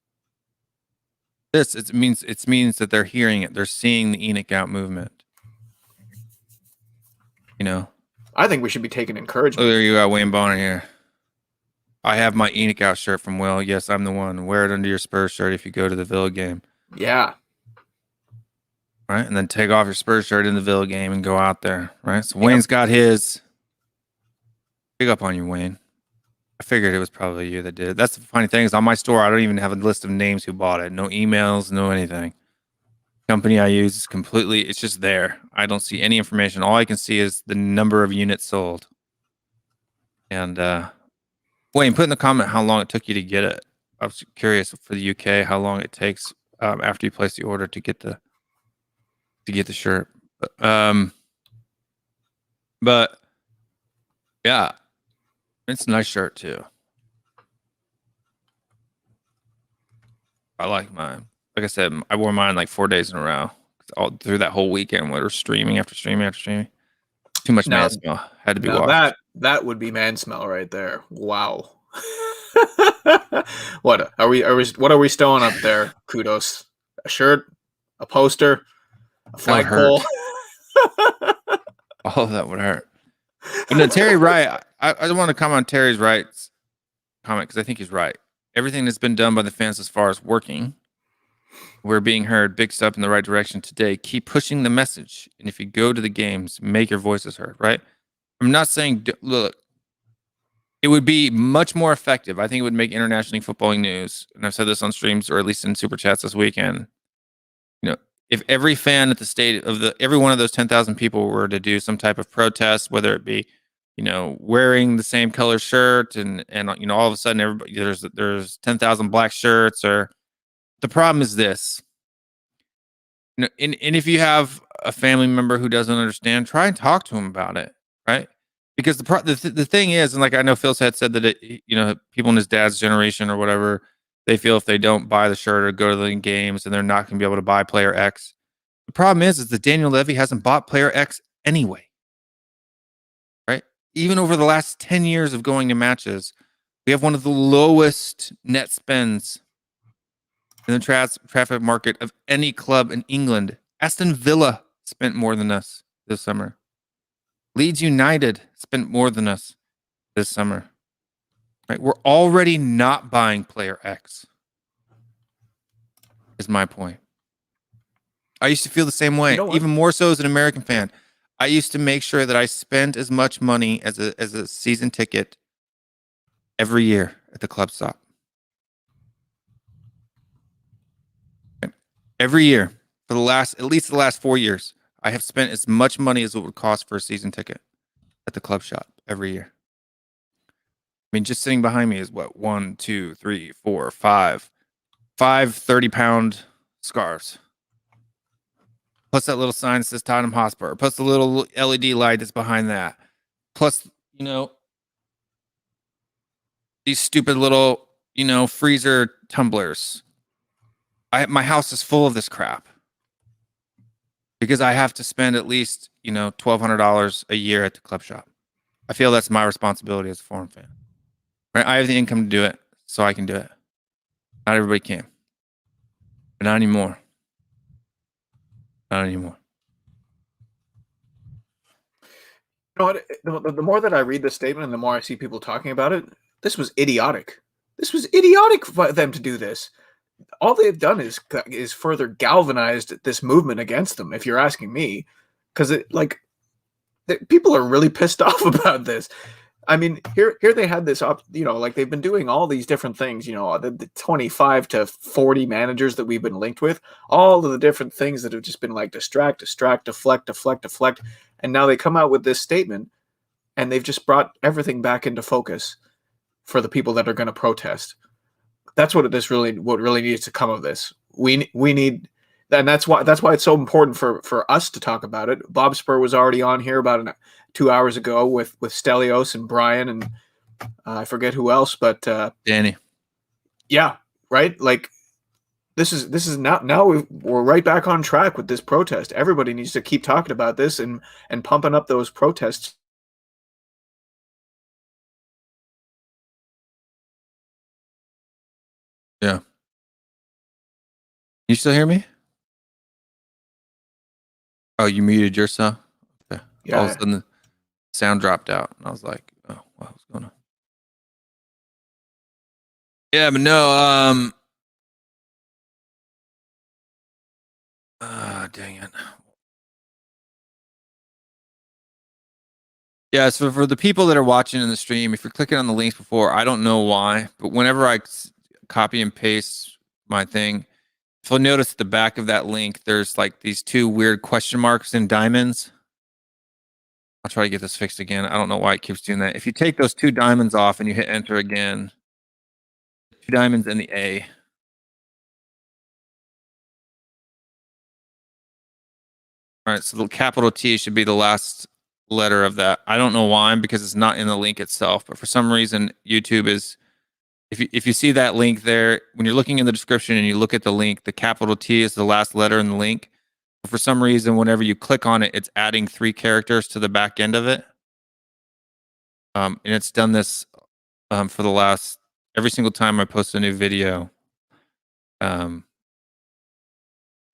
It means that they're hearing it. They're seeing the ENIC out movement. I think we should be taking encouragement. Oh, there you got Wayne Bonner here. I have my ENIC out shirt from Will. Yes, I'm the one. Wear it under your Spurs shirt if you go to the Villa game. Yeah. Right? And then take off your Spurs shirt in the Villa game and go out there. Right? So Wayne's got his. Big up on you, Wayne. I figured it was probably you that did it. That's the funny thing is on my store, I don't even have a list of names who bought it. No emails, no anything. Company I use is completely, it's just there. I don't see any information. All I can see is the number of units sold. And Wayne, put in the comment how long it took you to get it. I was curious for the UK how long it takes after you place the order to get the shirt. But yeah, it's a nice shirt too. I like mine. Like I said, I wore mine like 4 days in a row. All through that whole weekend, we were streaming after streaming after streaming. Too much man smell. Had to be washed. That would be man smell right there. Wow. What are we stowing up there? Kudos. A shirt, a poster, a flagpole. All of that would hurt. But no, Terry Wright, I want to comment on Terry's Wright's comment because I think he's right. Everything that's been done by the fans as far as working, We're being heard. Big step in the right direction today. Keep pushing the message. And if you go to the games, make your voices heard, right? I'm not saying, look, it would be much more effective. I think it would make internationally footballing news. And I've said this on streams or at least in super chats this weekend. You know, if every fan at the state of every one of those 10,000 people were to do some type of protest, whether it be, you know, wearing the same color shirt and you know, all of a sudden everybody there's 10,000 black shirts, or the problem is this. You know, and if you have a family member who doesn't understand, try and talk to him about it, right? Because the thing is, and like I know Phil said that you know, people in his dad's generation or whatever, they feel if they don't buy the shirt or go to the games, and they're not going to be able to buy player X. The problem is that Daniel Levy hasn't bought player X anyway, right? Even over the last 10 years of going to matches, we have one of the lowest net spends in the traffic market of any club in England. Aston Villa spent more than us this summer. Leeds United spent more than us this summer. Right? We're already not buying player X. Is my point. I used to feel the same way, even more so as an American fan. I used to make sure that I spent as much money as a season ticket every year at the club stop. Every year for at least the last 4 years, I have spent as much money as it would cost for a season ticket at the club shop every year. I mean, just sitting behind me is what, 1, 2, 3, 4, 5 30-pound scarves. Plus that little sign that says Tottenham Hotspur. Plus the little LED light that's behind that. Plus, you know, these stupid little, you know, freezer tumblers. My house is full of this crap. Because I have to spend at least, you know, $1,200 a year at the club shop. I feel that's my responsibility as a foreign fan. Right? I have the income to do it, so I can do it. Not everybody can. But not anymore. Not anymore. You know what? The more that I read this statement and the more I see people talking about it, this was idiotic. This was idiotic for them to do this. All they've done is further galvanized this movement against them, if you're asking me, because people are really pissed off about this. I mean, here they had this up, you know, like they've been doing all these different things, you know, the 25 to 40 managers that we've been linked with, all of the different things that have just been like distract, deflect. And now they come out with this statement and they've just brought everything back into focus for the people that are going to protest. That's what really needs to come of this. We need, and that's why it's so important for us to talk about it. Bob Spur was already on here about 2 hours ago with Stelios and Brian and I forget who else, but Danny. Yeah, right. Like this is now we're right back on track with this protest. Everybody needs to keep talking about this and pumping up those protests. Yeah. You still hear me? Oh, you muted yourself? Okay. Yeah. All of a sudden the sound dropped out. And I was like, oh, wow, what's going on? Yeah, but no, dang it. Yeah, so for the people that are watching in the stream, if you're clicking on the links before, I don't know why, but whenever I copy and paste my thing, if you'll notice at the back of that link, there's like these two weird question marks and diamonds. I'll try to get this fixed again. I don't know why it keeps doing that. If you take those two diamonds off and you hit enter again, 2 diamonds and the A. All right, so the capital T should be the last letter of that. I don't know why, because it's not in the link itself, but for some reason YouTube is, if you see that link there, when you're looking in the description and you look at the link, the capital T is the last letter in the link. But for some reason, whenever you click on it, it's adding 3 characters to the back end of it. And it's done this for the last, every single time I post a new video, it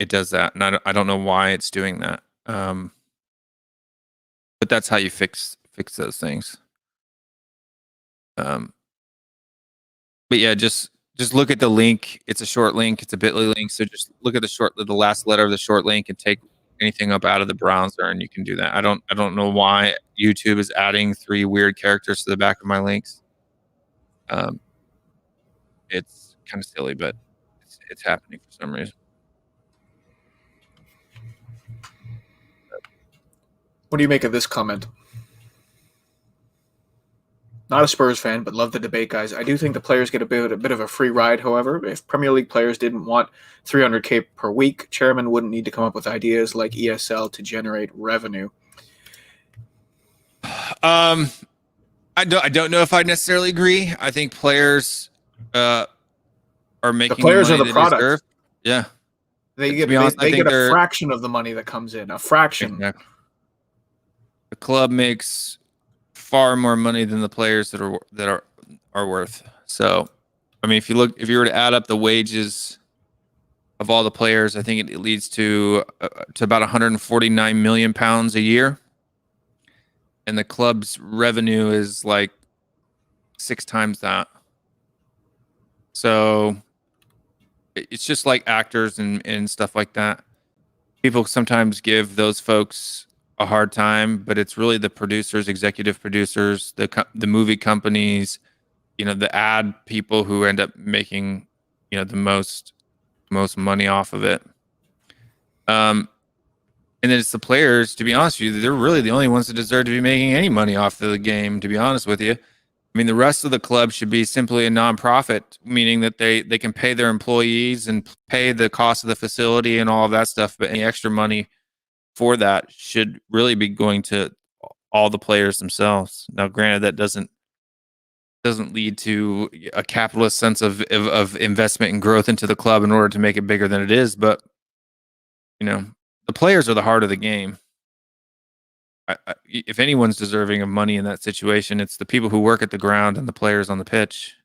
does that. And I don't know why it's doing that. But that's how you fix those things. But yeah, just just look at the link. It's a short link. It's a bit.ly link. So just look at the last letter of the short link and take anything up out of the browser, and you can do that. I don't know why YouTube is adding 3 weird characters to the back of my links. It's kind of silly, but it's happening for some reason. What do you make of this comment? Not a Spurs fan, but love the debate, guys. I do think the players get a bit of a free ride, however. If Premier League players didn't want $300K per week, chairman wouldn't need to come up with ideas like ESL to generate revenue. I don't know if I necessarily agree. I think players are making the players the are the product. Deserve. Yeah, they get a fraction of the money that comes in. A fraction. Exactly. The club makes far more money than the players that are worth. So, I mean, if you were to add up the wages of all the players, I think it leads to about 149 million pounds a year, and the club's revenue is like 6 times that. So, it's just like actors and stuff like that. People sometimes give those folks a hard time, but it's really the producers, executive producers, the movie companies, the ad people who end up making, the most money off of it. And then it's the players, to be honest with you, they're really the only ones that deserve to be making any money off of the game, to be honest with you. I mean, the rest of the club should be simply a nonprofit, meaning that they can pay their employees and pay the cost of the facility and all of that stuff, but any extra money for that should really be going to all the players themselves. Now, granted, that doesn't lead to a capitalist sense of investment and growth into the club in order to make it bigger than it is, but the players are the heart of the game. If anyone's deserving of money in that situation, it's the people who work at the ground and the players on the pitch.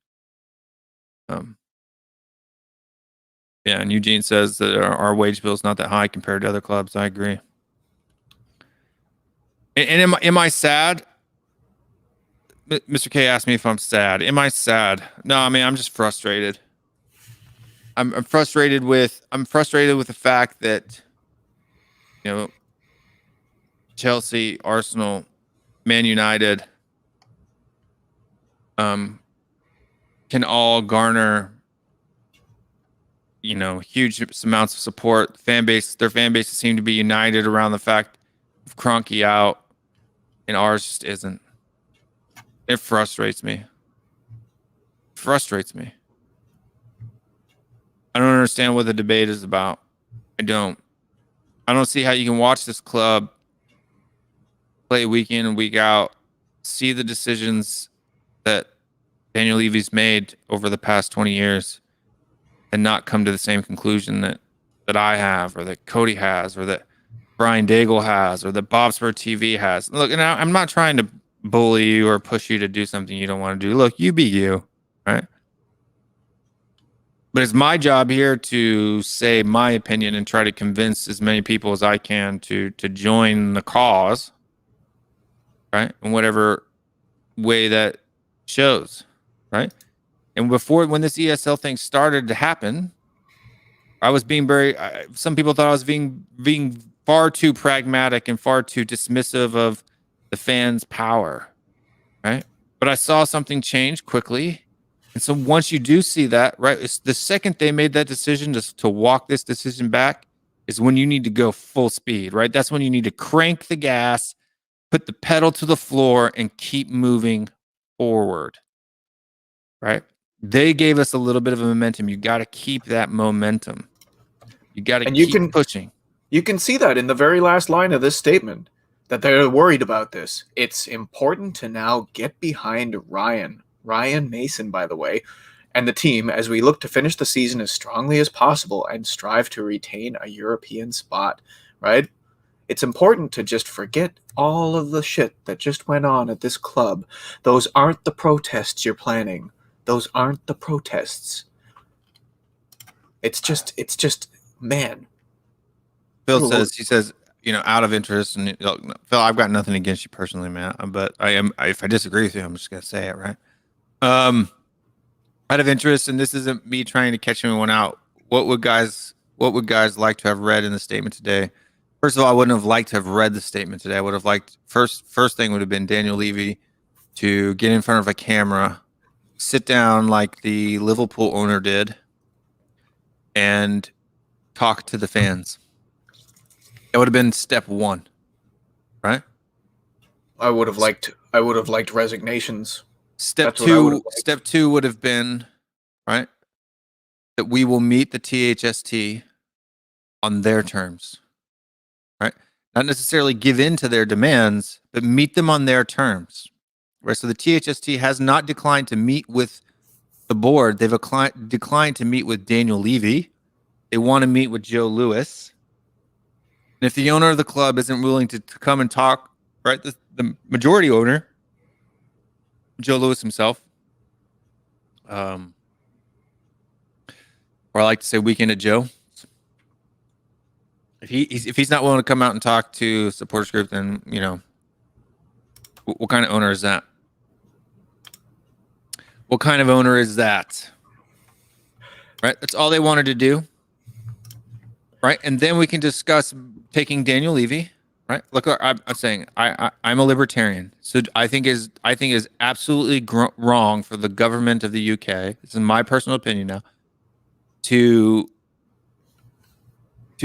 Yeah, and Eugene says that our wage bill is not that high compared to other clubs. I agree. And am I sad? Mr. K asked me if I'm sad. Am I sad? No, I mean, I'm just frustrated. I'm frustrated with the fact that Chelsea, Arsenal, Man United can all garner huge amounts of support. Their fan bases seem to be united around the fact of Kroenke out, and ours just isn't. It frustrates me. I don't understand what the debate is about. I don't see how you can watch this club play week in and week out, see the decisions that Daniel Levy's made over the past 20 years, and not come to the same conclusion that I have, or that Cody has, or that Brian Daigle has, or that Bob Spur TV has. Look, and I'm not trying to bully you or push you to do something you don't want to do. Look, you be you, right? But it's my job here to say my opinion and try to convince as many people as I can to join the cause, right? In whatever way that shows, right? And when this ESL thing started to happen, I was being some people thought I was being far too pragmatic and far too dismissive of the fans' power, right? But I saw something change quickly. And so once you do see that, right, it's the second they made that decision to walk this decision back is when you need to go full speed, right? That's when you need to crank the gas, put the pedal to the floor, and keep moving forward, right? They gave us a little bit of a momentum. You got to keep that momentum. You got to keep pushing. You can see that in the very last line of this statement, that they're worried about this. It's important to now get behind Ryan Mason, by the way, and the team as we look to finish the season as strongly as possible and strive to retain a European spot, right? It's important to just forget all of the shit that just went on at this club. Those aren't the protests you're planning. Those aren't the protests. It's just, man. Phil says, out of interest, and Phil, I've got nothing against you personally, man. But if I disagree with you, I'm just gonna say it, right? Out of interest, and this isn't me trying to catch anyone out, what would guys like to have read in the statement today? First of all, I wouldn't have liked to have read the statement today. I would have liked first thing would have been Daniel Levy to get in front of a camera, sit down like the Liverpool owner did, and talk to the fans. That would have been step one, right? I would have liked resignations. Step two would have been, right, that we will meet the THST on their terms, right? Not necessarily give in to their demands, but meet them on their terms, right? So the THST has not declined to meet with the board. They've declined to meet with Daniel Levy. They want to meet with Joe Lewis. And if the owner of the club isn't willing to come and talk, right, the majority owner, Joe Lewis himself, or I like to say Weekend at Joe. If he's not willing to come out and talk to supporters group, then what kind of owner is that? What kind of owner is that? Right, that's all they wanted to do. Right, and then we can discuss taking Daniel Levy. Right. Look, I'm saying I'm a libertarian, so I think is absolutely wrong for the government of the UK. This is my personal opinion now. To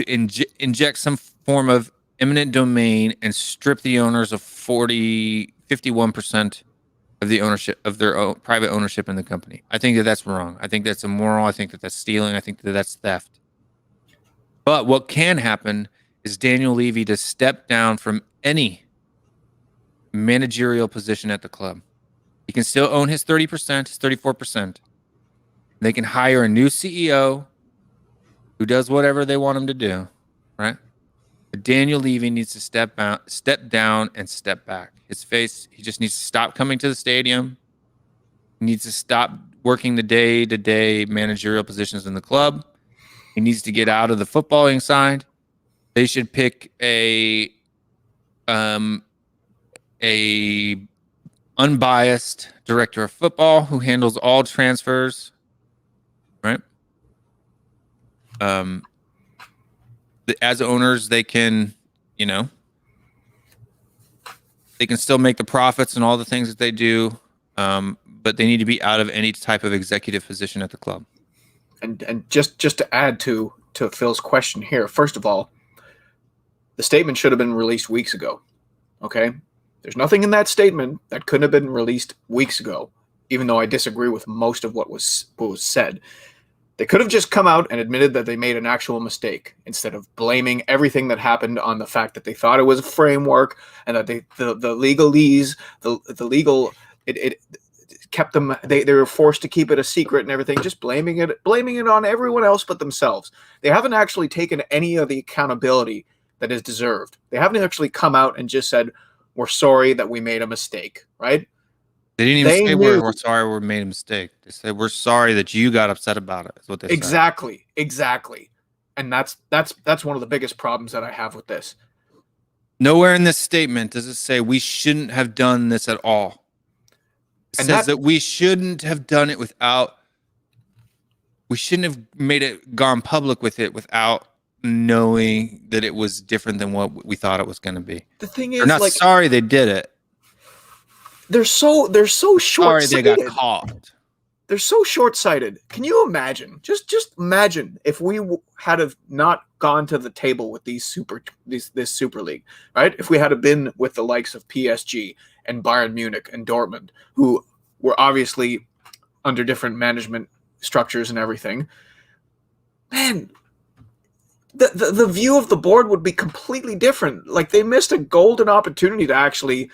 inject some form of eminent domain and strip the owners of 51% of the ownership of their own private ownership in the company. I think that's wrong. I think that's immoral. I think that's stealing. I think that's theft. But what can happen is Daniel Levy to step down from any managerial position at the club. He can still own his 30%, his 34%. They can hire a new CEO who does whatever they want him to do, right? But Daniel Levy needs to step down and step back. He just needs to stop coming to the stadium. He needs to stop working the day-to-day managerial positions in the club. He needs to get out of the footballing side. They should pick a unbiased director of football who handles all transfers, right? As owners, they can, they can still make the profits and all the things that they do, but they need to be out of any type of executive position at the club. And just to add to Phil's question here, first of all, the statement should have been released weeks ago. Okay? There's nothing in that statement that couldn't have been released weeks ago, even though I disagree with most of what was said. They could have just come out and admitted that they made an actual mistake instead of blaming everything that happened on the fact that they thought it was a framework and that the legalese, it kept them, they were forced to keep it a secret and everything, just blaming it on everyone else but themselves. They haven't actually taken any of the accountability that is deserved. They haven't actually come out and just said, we're sorry that we made a mistake, right? They didn't even say we're sorry we made a mistake. They said we're sorry that you got upset about it. Is what they said. Exactly. And that's one of the biggest problems that I have with this. Nowhere in this statement does it say we shouldn't have done this at all. It says that we shouldn't have done it without. We shouldn't have gone public with it without knowing that it was different than what we thought it was going to be. The thing is, they're not sorry they did it. They're so short-sighted. Sorry they got caught. They're so short-sighted. Can you imagine? Just imagine if we had have not gone to the table with this Super League, right? If we had been with the likes of PSG and Bayern Munich and Dortmund, who were obviously under different management structures and everything, man, the view of the board would be completely different. Like, they missed a golden opportunity to actually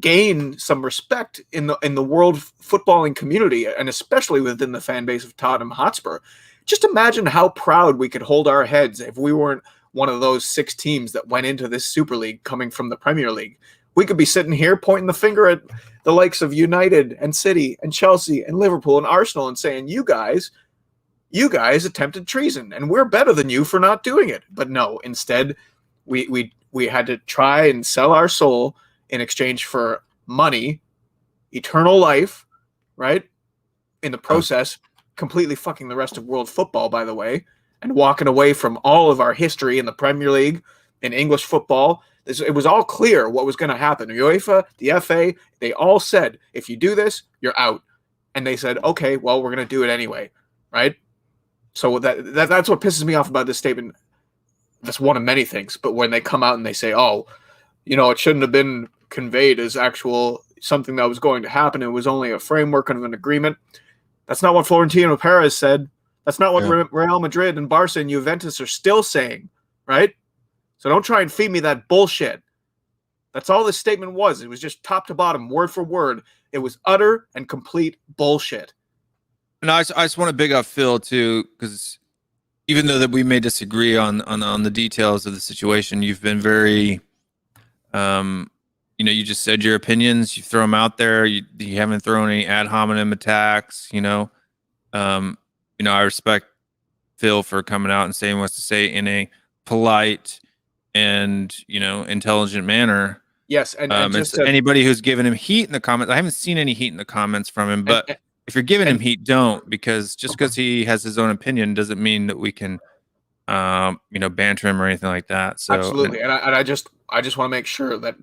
gain some respect in the world footballing community, and especially within the fan base of Tottenham Hotspur. Just imagine how proud we could hold our heads if we weren't one of those 6 teams that went into this Super League coming from the Premier League. We could be sitting here pointing the finger at the likes of United and City and Chelsea and Liverpool and Arsenal and saying, you guys attempted treason and we're better than you for not doing it. But no, instead we had to try and sell our soul in exchange for money, eternal life, right? in the process, completely fucking the rest of world football, by the way, and walking away from all of our history in the Premier League, in English football. It was all clear what was going to happen. UEFA, the FA, they all said, if you do this, you're out. And they said, okay, well, we're going to do it anyway, right? So that's what pisses me off about this statement. That's one of many things. But when they come out and they say, oh, you know, it shouldn't have been conveyed as actual something that was going to happen. It was only a framework of an agreement. That's not what Florentino Perez said. That's not what Real Madrid and Barca and Juventus are still saying, right? So don't try and feed me that bullshit. That's all this statement was. It was just top to bottom, word for word. It was utter and complete bullshit. And I just want to big up Phil too, because even though that we may disagree on the details of the situation, you've been very, you know, you just said your opinions. You throw them out there. You haven't thrown any ad hominem attacks. You know, I respect Phil for coming out and saying what's to say in a polite and, you know, intelligent manner. Yes, and just anybody who's given him heat in the comments, I haven't seen any heat in the comments from him. But if you're giving him heat, don't, because just because he has his own opinion doesn't mean that we can, you know, banter him or anything like that. So absolutely, and I just want to make sure that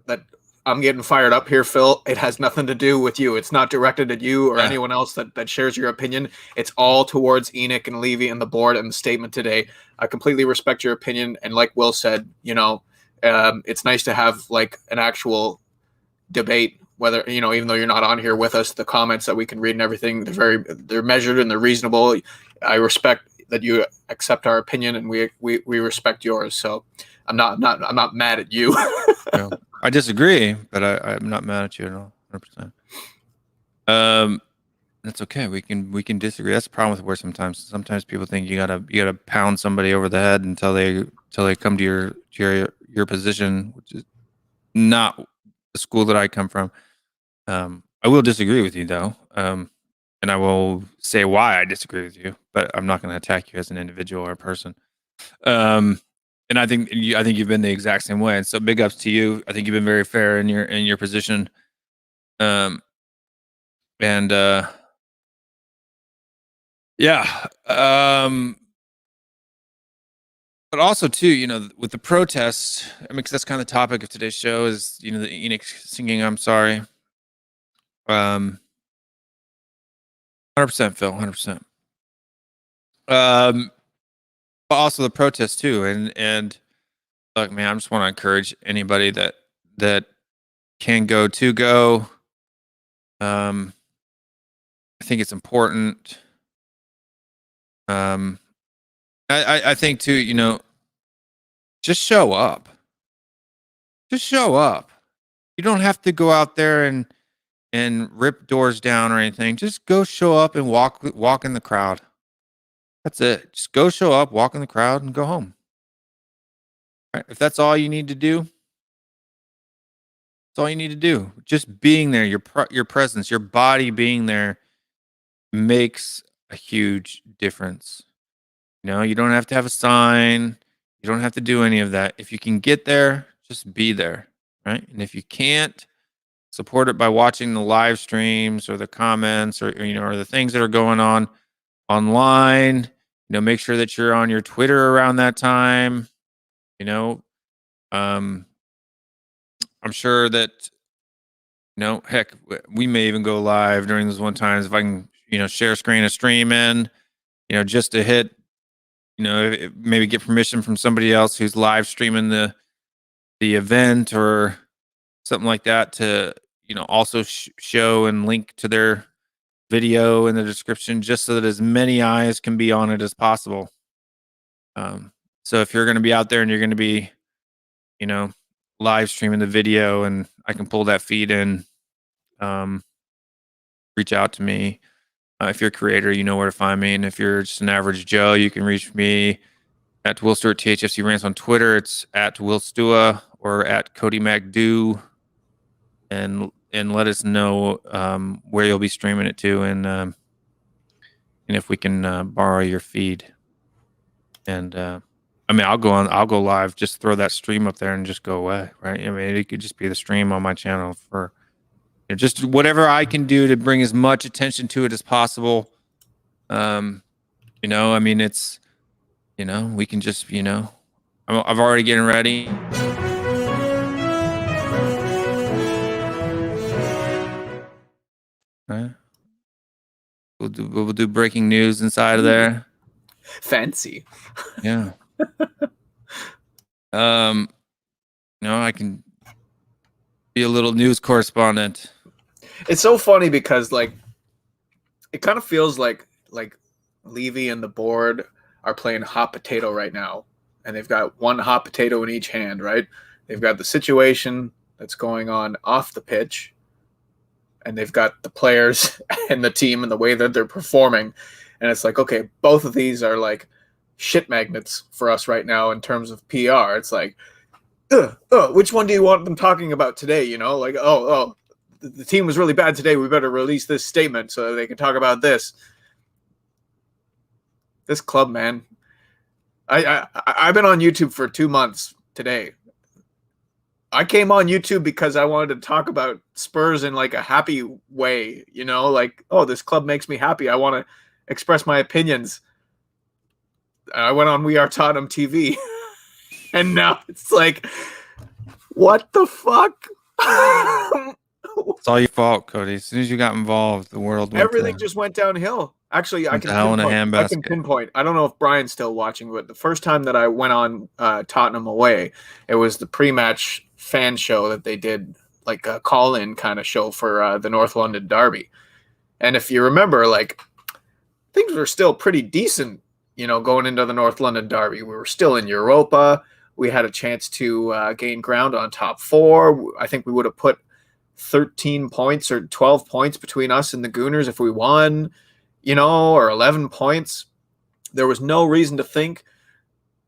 I'm getting fired up here, Phil. It has nothing to do with you. It's not directed at you or anyone else that shares your opinion. It's all towards ENIC and Levy and the board and the statement today. I completely respect your opinion, and like Will said, you know, it's nice to have like an actual debate. Whether, you know, even though you're not on here with us, the comments that we can read and everything, they're measured and they're reasonable. I respect that you accept our opinion, and we respect yours. So I'm not mad at you. Yeah. I disagree, but I'm not mad at you at all, 100%. That's okay. We can disagree. That's the problem with words sometimes. Sometimes people think you gotta pound somebody over the head until they come to your position, which is not the school that I come from. I will disagree with you though, and I will say why I disagree with you, but I'm not going to attack you as an individual or a person. And I think you've been the exact same way. And so big ups to you. I think you've been very fair in your position. Yeah. But also too, you know, with the protests, I mean, 'cause that's kind of the topic of today's show is, you know, the ENIC singing "I'm sorry." 100%, Phil, 100%. But also the protests too, and look, man, I just want to encourage anybody that can go to go. I think it's important. I think too, you know, just show up. Just show up. You don't have to go out there and rip doors down or anything. Just go show up and walk in the crowd. That's it. Just go show up, walk in the crowd, and go home. Right? If that's all you need to do, that's all you need to do. Just being there, your presence, your body being there makes a huge difference. You know, you don't have to have a sign. You don't have to do any of that. If you can get there, just be there, right? And if you can't, support it by watching the live streams or the comments or you know, or the things that are going on online. You know, make sure that you're on your Twitter around that time. You know, I'm sure that, you know, heck, we may even go live during those one times if I can, you know, share screen a stream in, you know, just to hit, you know, maybe get permission from somebody else who's live streaming the event or something like that to, you know, also show and link to their video in the description, just so that as many eyes can be on it as possible. So if you're going to be out there and you're going to be, you know, live streaming the video and I can pull that feed in, reach out to me. If you're a creator, you know where to find me. And if you're just an average Joe, you can reach me at WillStewartTHFCRants on Twitter. It's at WillStewa or at Cody Mac Do. And let us know where you'll be streaming it to, and if we can borrow your feed. And I mean, I'll go live, just throw that stream up there and just go away, right? I mean, it could just be the stream on my channel for, you know, just whatever I can do to bring as much attention to it as possible. You know, I mean, it's, you know, we can just, you know, I've already getting ready. Right. We'll do breaking news inside of there. Fancy. Yeah. You know, I can be a little news correspondent. It's so funny because like it kind of feels like Levy and the board are playing hot potato right now, and they've got one hot potato in each hand, right? They've got the situation that's going on off the pitch, and they've got the players and the team and the way that they're performing. And it's like, okay, both of these are like shit magnets for us right now in terms of PR. It's like, which one do you want them talking about today? You know, like, the team was really bad today. We better release this statement so they can talk about this. This club, man. I've been on YouTube for 2 months today. I came on YouTube because I wanted to talk about Spurs in like a happy way, you know, like, oh, this club makes me happy. I want to express my opinions. I went on We Are Tottenham TV, and now it's like, what the fuck? It's all your fault, Cody. As soon as you got involved, the world went Everything just went downhill. Actually, I can pinpoint. I don't know if Brian's still watching, but the first time that I went on Tottenham away, it was the pre-match fan show that they did, like a call-in kind of show for the North London derby. And if you remember, like, things were still pretty decent, you know, going into the North London derby. We were still in Europa. We had a chance to gain ground on top four. I think we would have put 13 points or 12 points between us and the Gooners if we won, you know, or 11 points. There was no reason to think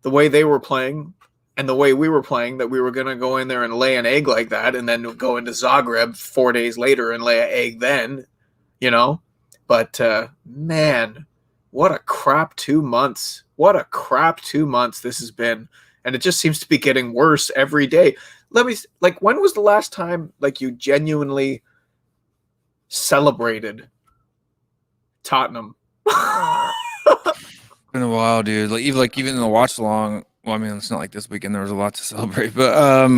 the way they were playing and the way we were playing that we were going to go in there and lay an egg like that and then go into Zagreb 4 days later and lay an egg then, you know. But, man, what a crap 2 months. What a crap 2 months this has been. And it just seems to be getting worse every day. When was the last time, like, you genuinely celebrated Tottenham? Been a while, dude. Even in the watch along. Well, I mean, it's not like this weekend. There was a lot to celebrate, but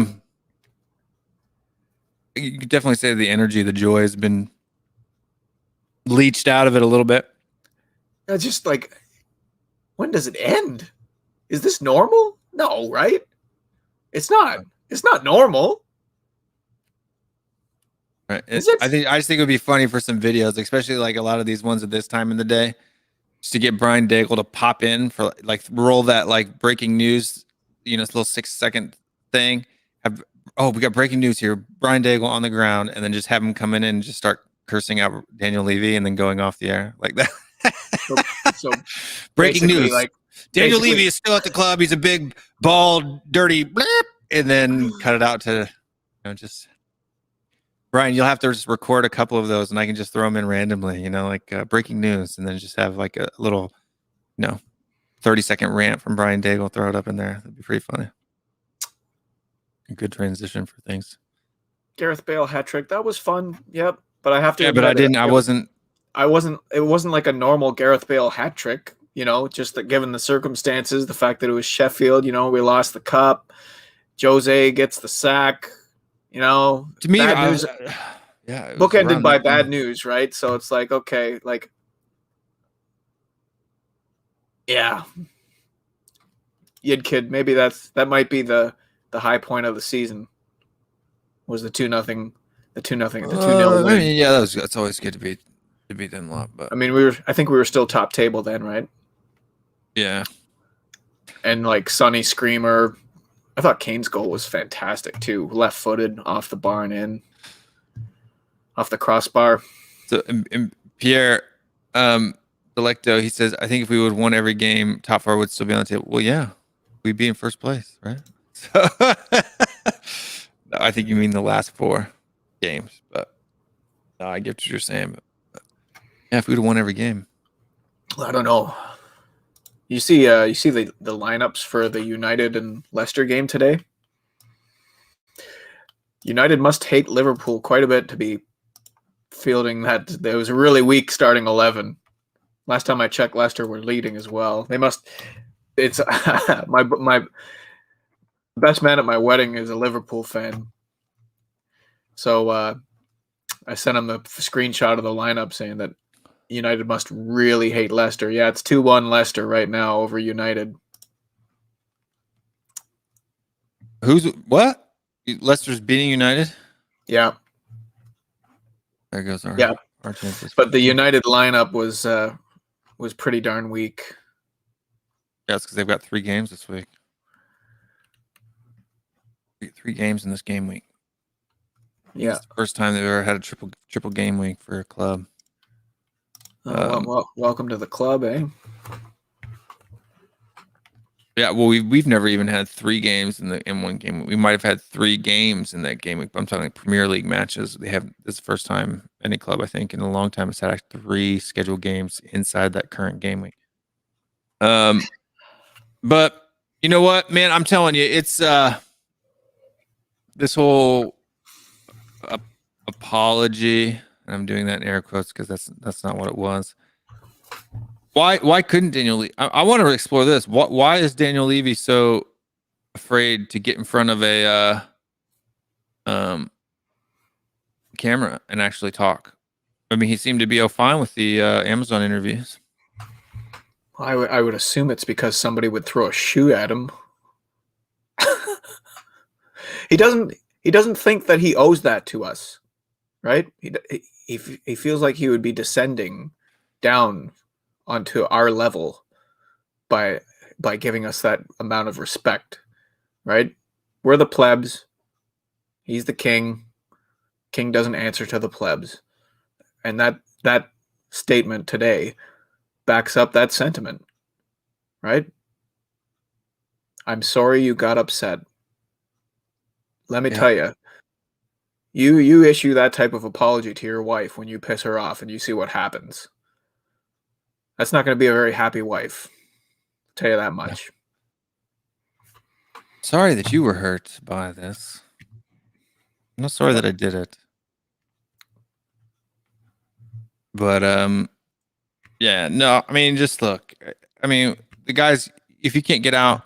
you could definitely say the energy, the joy has been leached out of it a little bit. It's just like, when does it end? Is this normal? No, right? It's not. It's not normal. Right. I just think it would be funny for some videos, especially like a lot of these ones at this time in the day, just to get Brian Daigle to pop in for like roll that like breaking news, you know, this little 6-second thing. We got breaking news here. Brian Daigle on the ground, and then just have him come in and just start cursing out Daniel Levy, and then going off the air like that. So breaking news. Like, Daniel Levy is still at the club. He's a big, bald, dirty, bleep, and then cut it out to, you know, just Brian. You'll have to just record a couple of those, and I can just throw them in randomly, you know, like breaking news, and then just have like a little, you know, 30-second rant from Brian Daigle. Throw it up in there. That'd be pretty funny. A good transition for things. Gareth Bale hat trick. That was fun. Yep. But I have to. Yeah, but I didn't. I wasn't. It wasn't like a normal Gareth Bale hat trick. You know, just that given the circumstances, the fact that it was Sheffield, you know, we lost the cup. Jose gets the sack. You know, to me, bookended by bad news, right? So it's like, okay, like, yeah, Yid Kid. Maybe that might be the high point of the season. Was the 2-0, the 2-0 win. I mean, yeah, that's always good to beat them a lot. But I mean, I think we were still top table then, right? Yeah. And like Sonny Screamer, I thought Kane's goal was fantastic too. Left-footed, off the bar and in, off the crossbar. So and Pierre Delecto, he says, I think if we would have won every game, top four would still be on the table. Well, yeah, we'd be in first place, right? So I think you mean the last 4 games, but no, I get what you're saying. But yeah, if we'd have won every game. I don't know. You see the lineups for the United and Leicester game today? United must hate Liverpool quite a bit to be fielding that. There was a really weak starting 11. Last time I checked, Leicester were leading as well. They must. It's my best man at my wedding is a Liverpool fan, so I sent him a screenshot of the lineup saying that United must really hate Leicester. Yeah, it's 2-1 Leicester right now over United. Who's what? Leicester's beating United? Yeah. There goes our chances. But the United lineup was pretty darn weak. Yeah, it's because they've got 3 games this week. 3 games in this game week. Yeah. It's the first time they've ever had a triple game week for a club. Welcome to the club, eh? Yeah, well, we've never even had 3 games in one game. We might have had 3 games in that game week. But I'm talking Premier League matches. This is the first time any club, I think, in a long time has had 3 scheduled games inside that current game week. But you know what, man? I'm telling you, it's this whole apology. And I'm doing that in air quotes because that's not what it was. Why couldn't Daniel Levy? I want to explore this. Why is Daniel Levy so afraid to get in front of a camera and actually talk? I mean, he seemed to be fine with the Amazon interviews. I would assume it's because somebody would throw a shoe at him. He doesn't think that he owes that to us, right? He feels like he would be descending down onto our level by giving us that amount of respect, right? We're the plebs. He's the king. King doesn't answer to the plebs. And that statement today backs up that sentiment, right? I'm sorry you got upset. Let me tell you, you issue that type of apology to your wife when you piss her off and you see what happens. That's not going to be a very happy wife. I'll tell you that much. Sorry that you were hurt by this. I'm not sorry that I did it. But yeah, no, I mean, just look. I mean, the guys, if you can't get out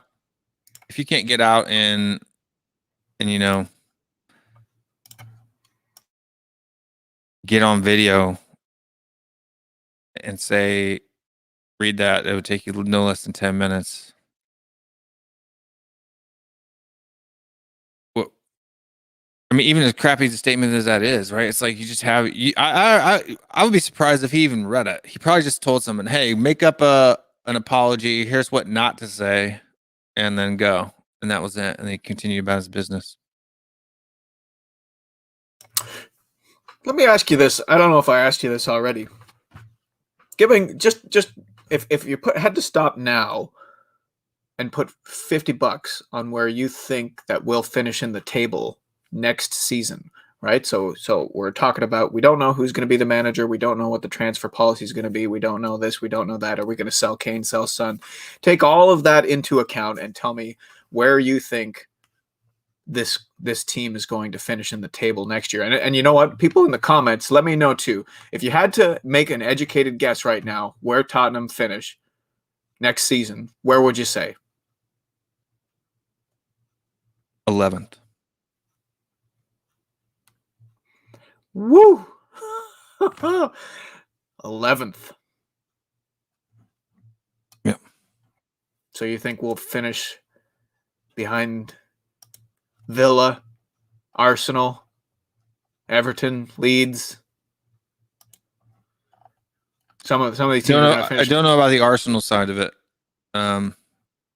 and you know, get on video and say, read that, it would take you no less than 10 minutes. Well, I mean, even as crappy as a statement as that is, right? It's like you just have I would be surprised if he even read it. He probably just told someone, hey, make up an apology. Here's what not to say, and then go. And that was it. And he continued about his business. Let me ask you this. I don't know if I asked you this already. Giving just if you had to stop now and put $50 on where you think that we'll finish in the table next season, right? So we're talking about, we don't know who's going to be the manager. We don't know what the transfer policy is going to be. We don't know this. We don't know that. Are we going to sell Kane, sell Son? Take all of that into account and tell me where you think this team is going to finish in the table next year. And you know what? People in the comments, let me know too. If you had to make an educated guess right now where Tottenham finish next season, where would you say? 11th. Woo! 11th. Yeah. So you think we'll finish behind Villa, Arsenal, Everton, Leeds? Some of these teams are I don't know about the Arsenal side of it.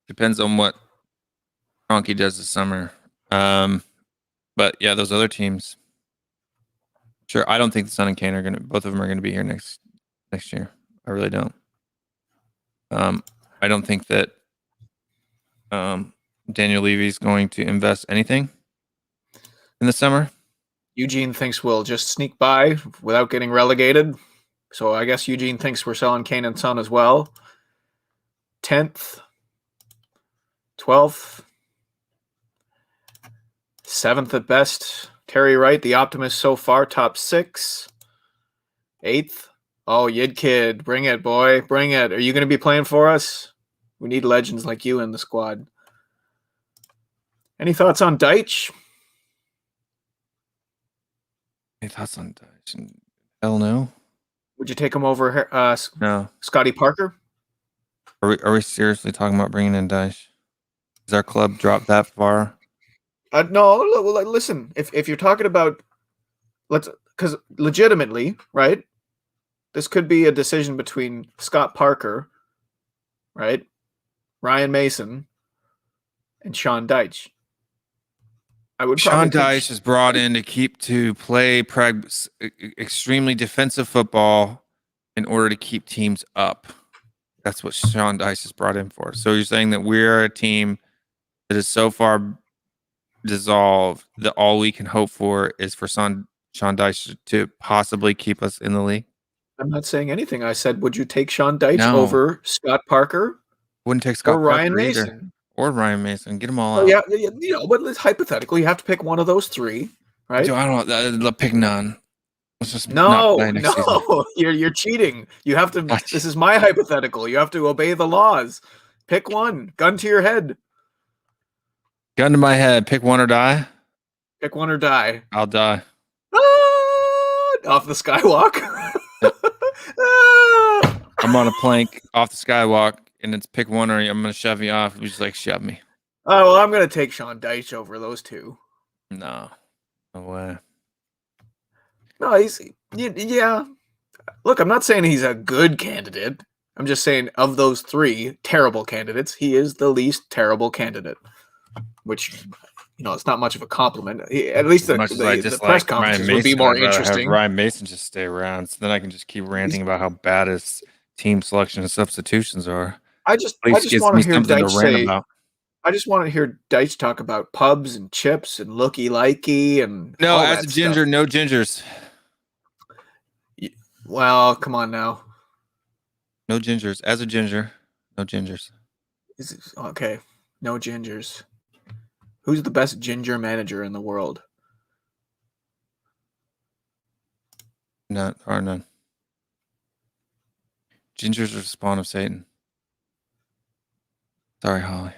Depends on what Kroenke does this summer. But yeah, those other teams. Sure, I don't think the Son and Kane both of them are gonna be here next year. I really don't. I don't think that Daniel Levy's going to invest anything in the summer. Eugene thinks we'll just sneak by without getting relegated. So I guess Eugene thinks we're selling Kane and Son as well. 10th, 12th, 7th at best. Terry Wright, the optimist so far, top 6. 8th, Oh, Yid Kid, bring it, boy, bring it. Are you going to be playing for us? We need legends like you in the squad. Any thoughts on Deitch? Any thoughts on Dyche? Hell no. Would you take him over No. Scotty Parker? Are we seriously talking about bringing in Dyche? Is our club dropped that far? No, listen. If you're talking about, because legitimately, right? This could be a decision between Scott Parker, right? Ryan Mason, and Sean Deitch. Sean Dyche is brought in to play extremely defensive football in order to keep teams up. That's what Sean Dyche is brought in for. So you're saying that we're a team that is so far dissolved that all we can hope for is for Sean Dyche to possibly keep us in the league? I'm not saying anything. I said, would you take Sean Deitch over Scott Parker? Wouldn't take Scott or Ryan Parker Mason either. Or Ryan Mason. Get them all out. Yeah, but it's hypothetical. You have to pick one of those three, right? I don't know. Pick none. Let's just no, season. You're cheating. You have to. This is my hypothetical. You have to obey the laws. Pick one. Gun to your head. Gun to my head. Pick one or die. Pick one or die. I'll die. Off the skywalk. I'm on a plank off the skywalk, and it's pick one or I'm going to shove you off. You just like shove me. Oh, well, I'm going to take Sean Deitch over those two. No way. No, yeah. Look, I'm not saying he's a good candidate. I'm just saying of those three terrible candidates, he is the least terrible candidate. Which, it's not much of a compliment. At least the press conferences would be more interesting. Ryan Mason just stay around, so then I can just keep ranting about how bad his team selection and substitutions are. I just want to hear Deitch say. I just want to hear Deitch talk about pubs and chips and looky-likey and no. As a ginger, stuff. No gingers. Well, come on now. No gingers. As a ginger, no gingers. Okay, no gingers. Who's the best ginger manager in the world? None. Gingers are the spawn of Satan. Sorry, Holly.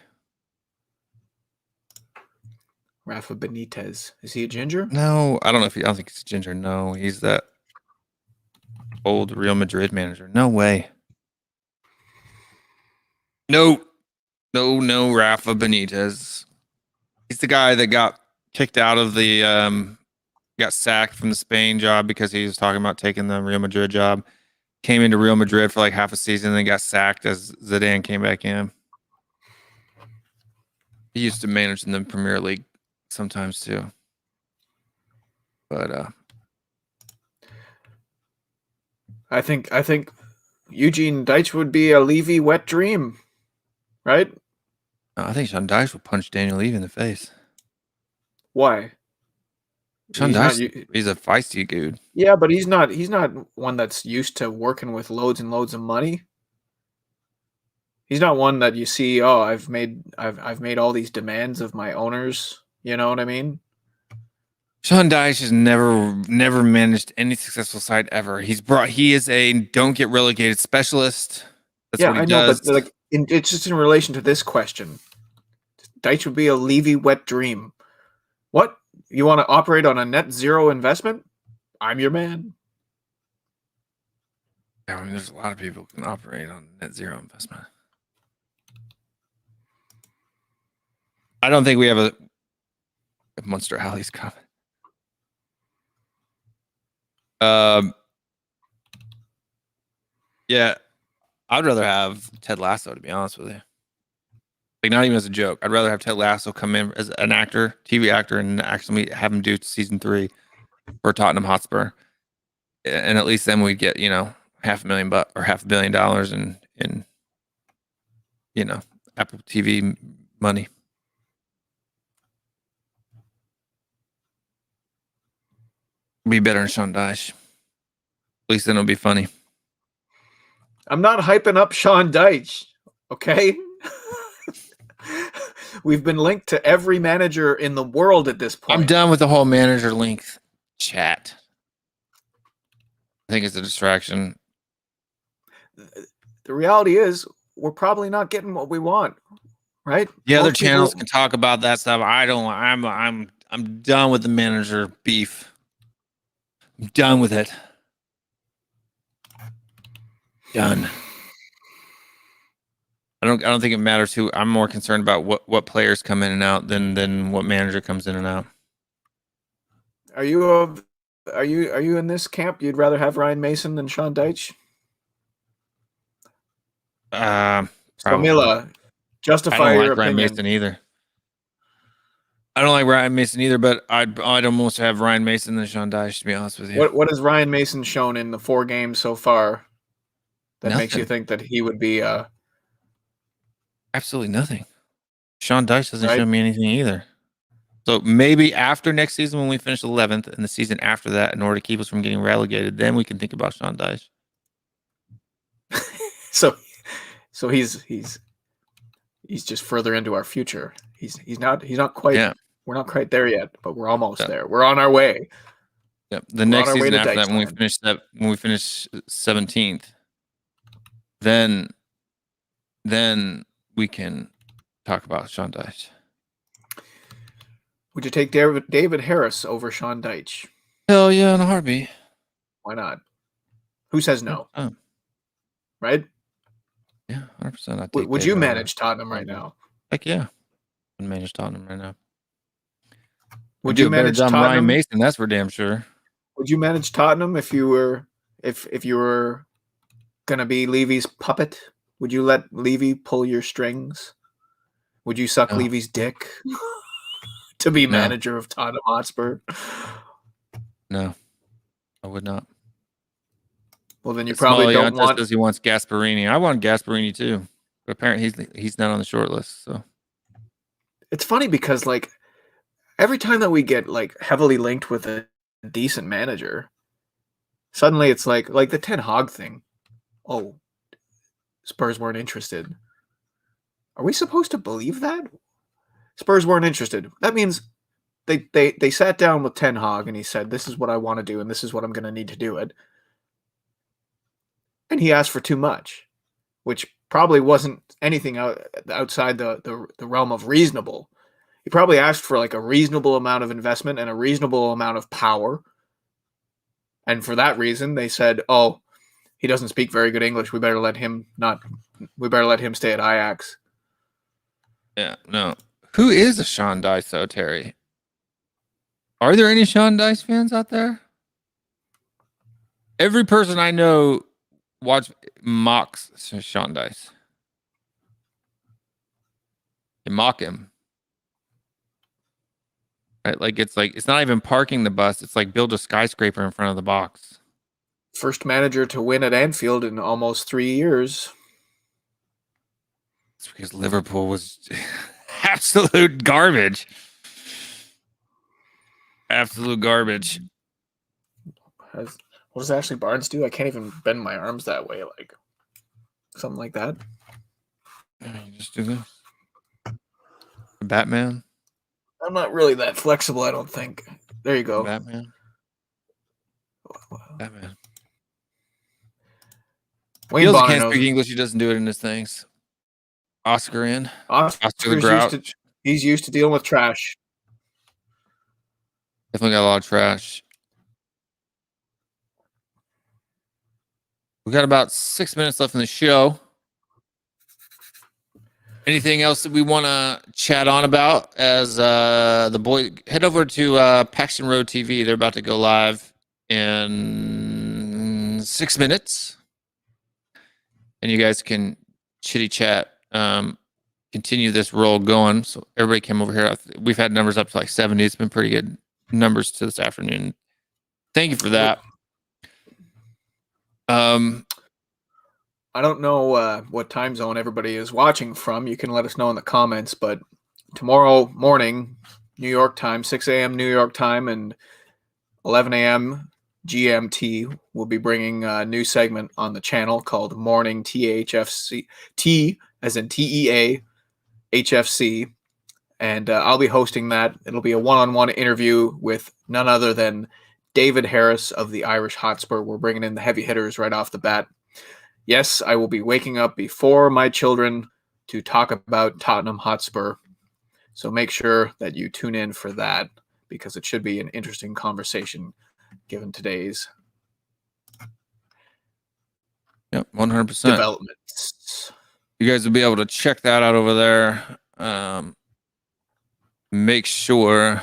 Rafa Benitez. Is he a ginger? No, I don't know I don't think he's a ginger. No, he's that old Real Madrid manager. No way. No, Rafa Benitez. He's the guy that got kicked out of the got sacked from the Spain job because he was talking about taking the Real Madrid job. Came into Real Madrid for like half a season and then got sacked as Zidane came back in. He used to manage in the Premier League sometimes too. But I think Eugene Deitch would be a Levy wet dream, right? No, I think Sean Dyche would punch Daniel Levy in the face. Why? Sean Dyche, he's a feisty dude. Yeah, but he's not one that's used to working with loads and loads of money. He's not one that you see, oh, I've made all these demands of my owners. You know what I mean? Sean Dyche has never managed any successful side ever. He is a don't get relegated specialist. That's what he does. But it's just in relation to this question. Dyche would be a Levy wet dream. What? You want to operate on a net zero investment? I'm your man. Yeah, I mean, there's a lot of people who can operate on net zero investment. I don't think we have a Monster Alley's coming. Yeah, I'd rather have Ted Lasso, to be honest with you. Like, not even as a joke. I'd rather have Ted Lasso come in as an actor, TV actor, and actually have him do season 3 for Tottenham Hotspur. And at least then we'd get, $500,000 or $500 million in Apple TV money. Be better than Sean Dyche. At least then it'll be funny. I'm not hyping up Sean Dyche, okay? We've been linked to every manager in the world at this point. I'm done with the whole manager link chat. I think it's a distraction. the reality is we're probably not getting what we want, right? The other Most channels people- can talk about that stuff. I don't. I'm done with the manager beef. I'm done with it. Done. I don't think it matters who. I'm more concerned about what players come in and out than what manager comes in and out. Are you in this camp? You'd rather have Ryan Mason than Sean Dyche? Probably. Mila, I justify don't your like Ryan opinion. Mason either. I don't like Ryan Mason either, but I'd almost have Ryan Mason than Sean Dyche, to be honest with you. What has Ryan Mason shown in the 4 games so far that makes you Nothing. think that he would be Absolutely nothing. Sean Dyche doesn't Right. show me anything either. So maybe after next season when we finish 11th and the season after that, in order to keep us from getting relegated, then we can think about Sean Dyche. so he's just further into our future. He's not quite Yeah. we're not quite there yet, but we're almost Yeah. there. We're on our way. Yep. The next on our way season to after that, Dyche when we finish 17th, then we can talk about Sean Dyche. Would you take David Harris over Sean Dyche? Hell yeah, in a heartbeat. Why not? Who says no? Oh, Right? yeah, 100%. I'd Would take you David manage Tottenham right now? Heck yeah. I'd manage Tottenham right now. Would do you a better manage job than Ryan Tottenham? Mason, that's for damn sure. Would you manage Tottenham if you were gonna be Levy's puppet? Would you let Levy pull your strings? Would you suck No. Levy's dick to be No. manager of Tottenham Hotspur? No, I would not. Well, then you probably don't want. Says he wants Gasparini. I want Gasparini too, but apparently he's not on the short list. So It's funny because like every time that we get like heavily linked with a decent manager, suddenly it's like the Ten Hag thing. Oh, Spurs weren't interested. Are we supposed to believe that? Spurs weren't interested. That means they sat down with Ten Hag and he said, "This is what I want to do, and this is what I'm going to need to do it." And he asked for too much, which probably wasn't anything outside the realm of reasonable. He probably asked for like a reasonable amount of investment and a reasonable amount of power. And for that reason, they said, "Oh, he doesn't speak very good English. We better let him stay at Ajax." yeah, no. Who is a Sean Dyche though, Terry? Are there any Sean Dyche fans out there? Every person I know mocks Sean Dyche. They mock him. Right? It's not even parking the bus. It's like build a skyscraper in front of the box. First manager to win at Anfield in almost 3 years. It's because Liverpool was absolute garbage. Absolute garbage. What does Ashley Barnes do? I can't even bend my arms that way, like something like that. You just do this. Batman. I'm not really that flexible, I don't think. There you go. Batman. Batman. Wayne He also Bonner can't knows. speak English. He doesn't do it in his things. Oscar in. Oscar the Oscar's Grouch. he's used to dealing with trash. Definitely got a lot of trash. We got about 6 minutes left in the show. Anything else that we want to chat on about as the boy head over to Paxton Road TV. They're about to go live in 6 minutes. And you guys can chitty chat, continue this roll going. So everybody came over here. We've had numbers up to like 70. It's been pretty good numbers to this afternoon. Thank you for that. I don't know what time zone everybody is watching from. You can let us know in the comments, but tomorrow morning, New York time, 6 a.m. New York time and 11 a.m. GMT, we'll be bringing a new segment on the channel called Morning THFC, T as in TEA, HFC, and I'll be hosting that. It'll be a one-on-one interview with none other than David Harris of the Irish Hotspur. We're bringing in the heavy hitters right off the bat. yes, I will be waking up before my children to talk about Tottenham Hotspur. So make sure that you tune in for that, because it should be an interesting conversation given today's 100%. developments. You guys will be able to check that out over there. Make sure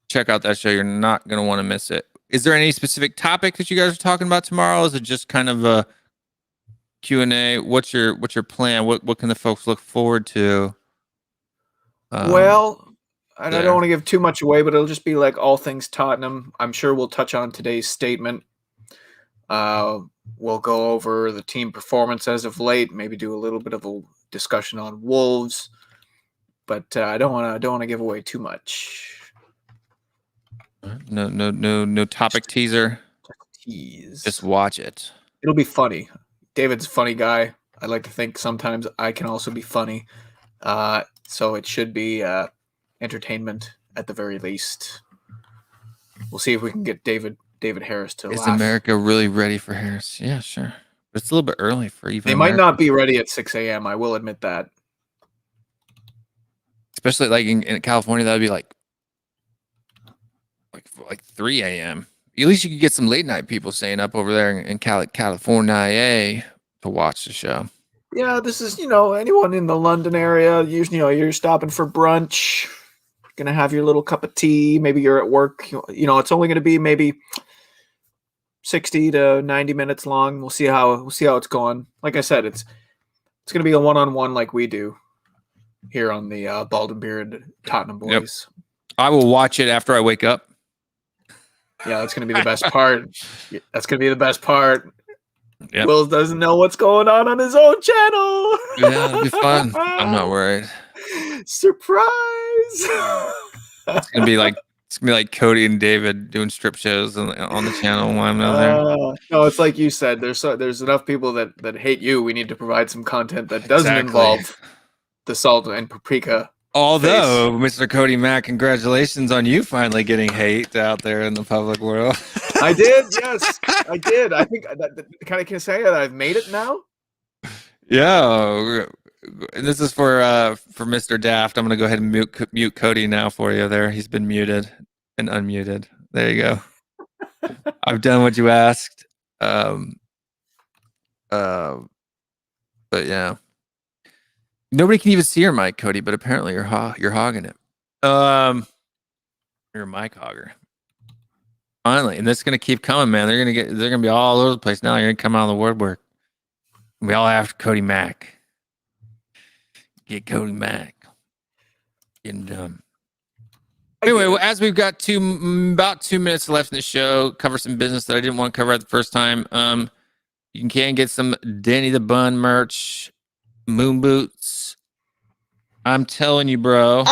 check out that show. You're not going to want to miss it. Is there any specific topic that you guys are talking about tomorrow? Is it just kind of a Q&A? What's your plan? What can the folks look forward to? Well, and I don't want to give too much away, but it'll just be like all things Tottenham. I'm sure we'll touch on today's statement. We'll go over the team performance as of late, maybe do a little bit of a discussion on Wolves, but I don't want to give away too much. No topic teaser. Tease. Just watch it. It'll be funny. David's a funny guy. I like to think sometimes I can also be funny. So it should be entertainment at the very least. We'll see if we can get David Harris to laugh. Is America really ready for Harris? Yeah, sure. But it's a little bit early for even. They might not be ready at 6 a.m. I will admit that. Especially like in California, that would be like 3 a.m. At least you could get some late night people staying up over there in California to watch the show. Yeah, this is, anyone in the London area, you're stopping for brunch, gonna have your little cup of tea, maybe you're at work, it's only gonna be maybe 60 to 90 minutes long. We'll see how it's going. Like I said, it's gonna be a one-on-one like we do here on the Bald and Beard Tottenham Boys. Yep. I will watch it after I wake up. Yeah, that's gonna be the best part. That's gonna be the best part. Yep. Will doesn't know what's going on his own channel. Yeah, it'll be fun. I'm not worried. Surprise! It's gonna be like Cody and David doing strip shows on the channel while I'm not there. No, it's like you said. There's enough people that hate you. We need to provide some content that doesn't involve the salt and paprika. Although, Mr. Cody Mac, congratulations on you finally getting hate out there in the public world. I did, yes, I did. I think can I say that I've made it now? Yeah, this is for Mr. Daft. I'm gonna go ahead and mute Cody now for you. There, he's been muted and unmuted. There you go. I've done what you asked. But yeah. Nobody can even see your mic, Cody, but apparently you're hogging it. You're a mic hogger. Finally, and this is gonna keep coming, man. They're gonna be all over the place now. You're gonna come out of the woodwork. We all have Cody Mac. Get Cody Mac. Getting done. Anyway, well, as we've got about 2 minutes left in the show, cover some business that I didn't want to cover at the first time. You can get some Danny the Bun merch. Moon boots. I'm telling you, bro.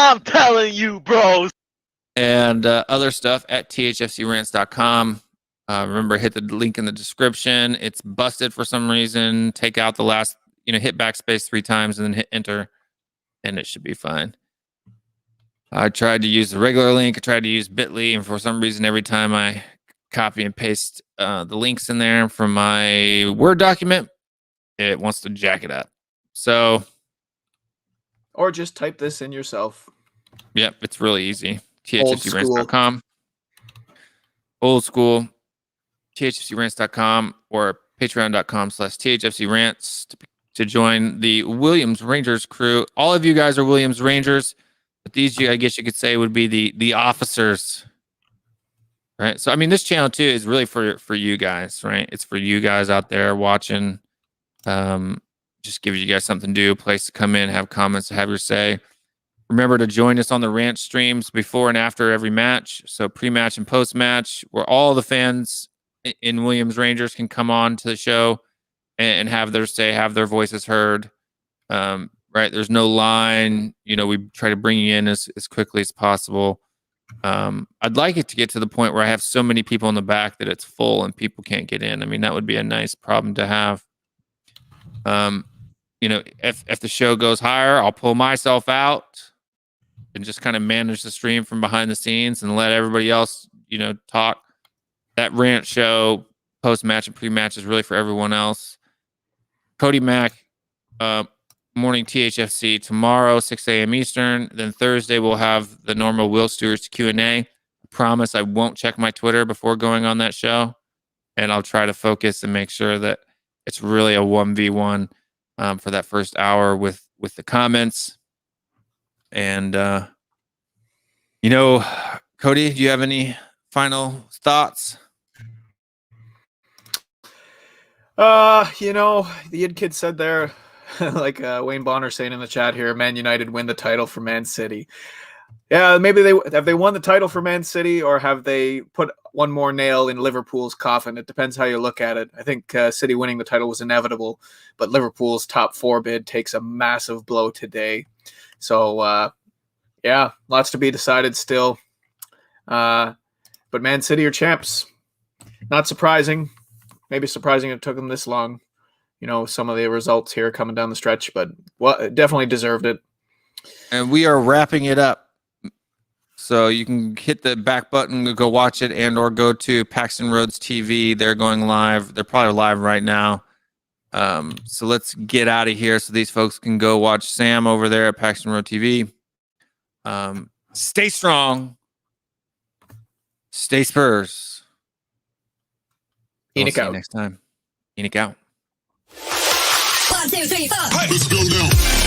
And other stuff at thfcrants.com. Remember, hit the link in the description. It's busted for some reason. Take out the last, hit backspace 3 times and then hit enter, and it should be fine. I tried to use the regular link. I tried to use Bitly, and for some reason, every time I copy and paste the links in there from my Word document, it wants to jack it up. So, or just type this in yourself. Yep, it's really easy. thfcrants.com. Old school. thfcrants.com or patreon.com/thfcrants to join the Williams Rangers crew. All of you guys are Williams Rangers, but these, I guess you could say, would be the officers, right? So, I mean, this channel too is really for you guys, right? It's for you guys out there watching. Just gives you guys something to do, a place to come in, have comments, have your say. Remember to join us on the rant streams before and after every match. So pre-match and post-match, where all the fans in Williams Rangers can come on to the show and have their say, have their voices heard. Right? There's no line. We try to bring you in as quickly as possible. I'd like it to get to the point where I have so many people in the back that it's full and people can't get in. I mean, that would be a nice problem to have. If the show goes higher, I'll pull myself out and just kind of manage the stream from behind the scenes and let everybody else, talk. That rant show, post-match and pre-match, is really for everyone else. Cody Mac, morning THFC tomorrow, 6 a.m. Eastern. Then Thursday we'll have the normal Will Stewart's Q&A. I promise I won't check my Twitter before going on that show, and I'll try to focus and make sure that it's really a 1v1 for that first hour with the comments. And Cody, do you have any final thoughts? The Id Kid said there, like Wayne Bonner saying in the chat here, Man United win the title for Man City. Yeah, maybe they won the title for Man City, or have they put one more nail in Liverpool's coffin? It depends how you look at it. I think City winning the title was inevitable, but Liverpool's top 4 bid takes a massive blow today. So, yeah, lots to be decided still. But Man City are champs. Not surprising. Maybe surprising it took them this long. Some of the results here coming down the stretch, but definitely deserved it. And we are wrapping it up. So you can hit the back button to go watch it, and or go to Paxton Roads TV. They're going live. They're probably live right now. So let's get out of here so these folks can go watch Sam over there at Paxton Road TV. Stay strong. Stay Spurs. ENIC See you out. next time. ENIC out. 1, 2, 3, 4. Let's go now.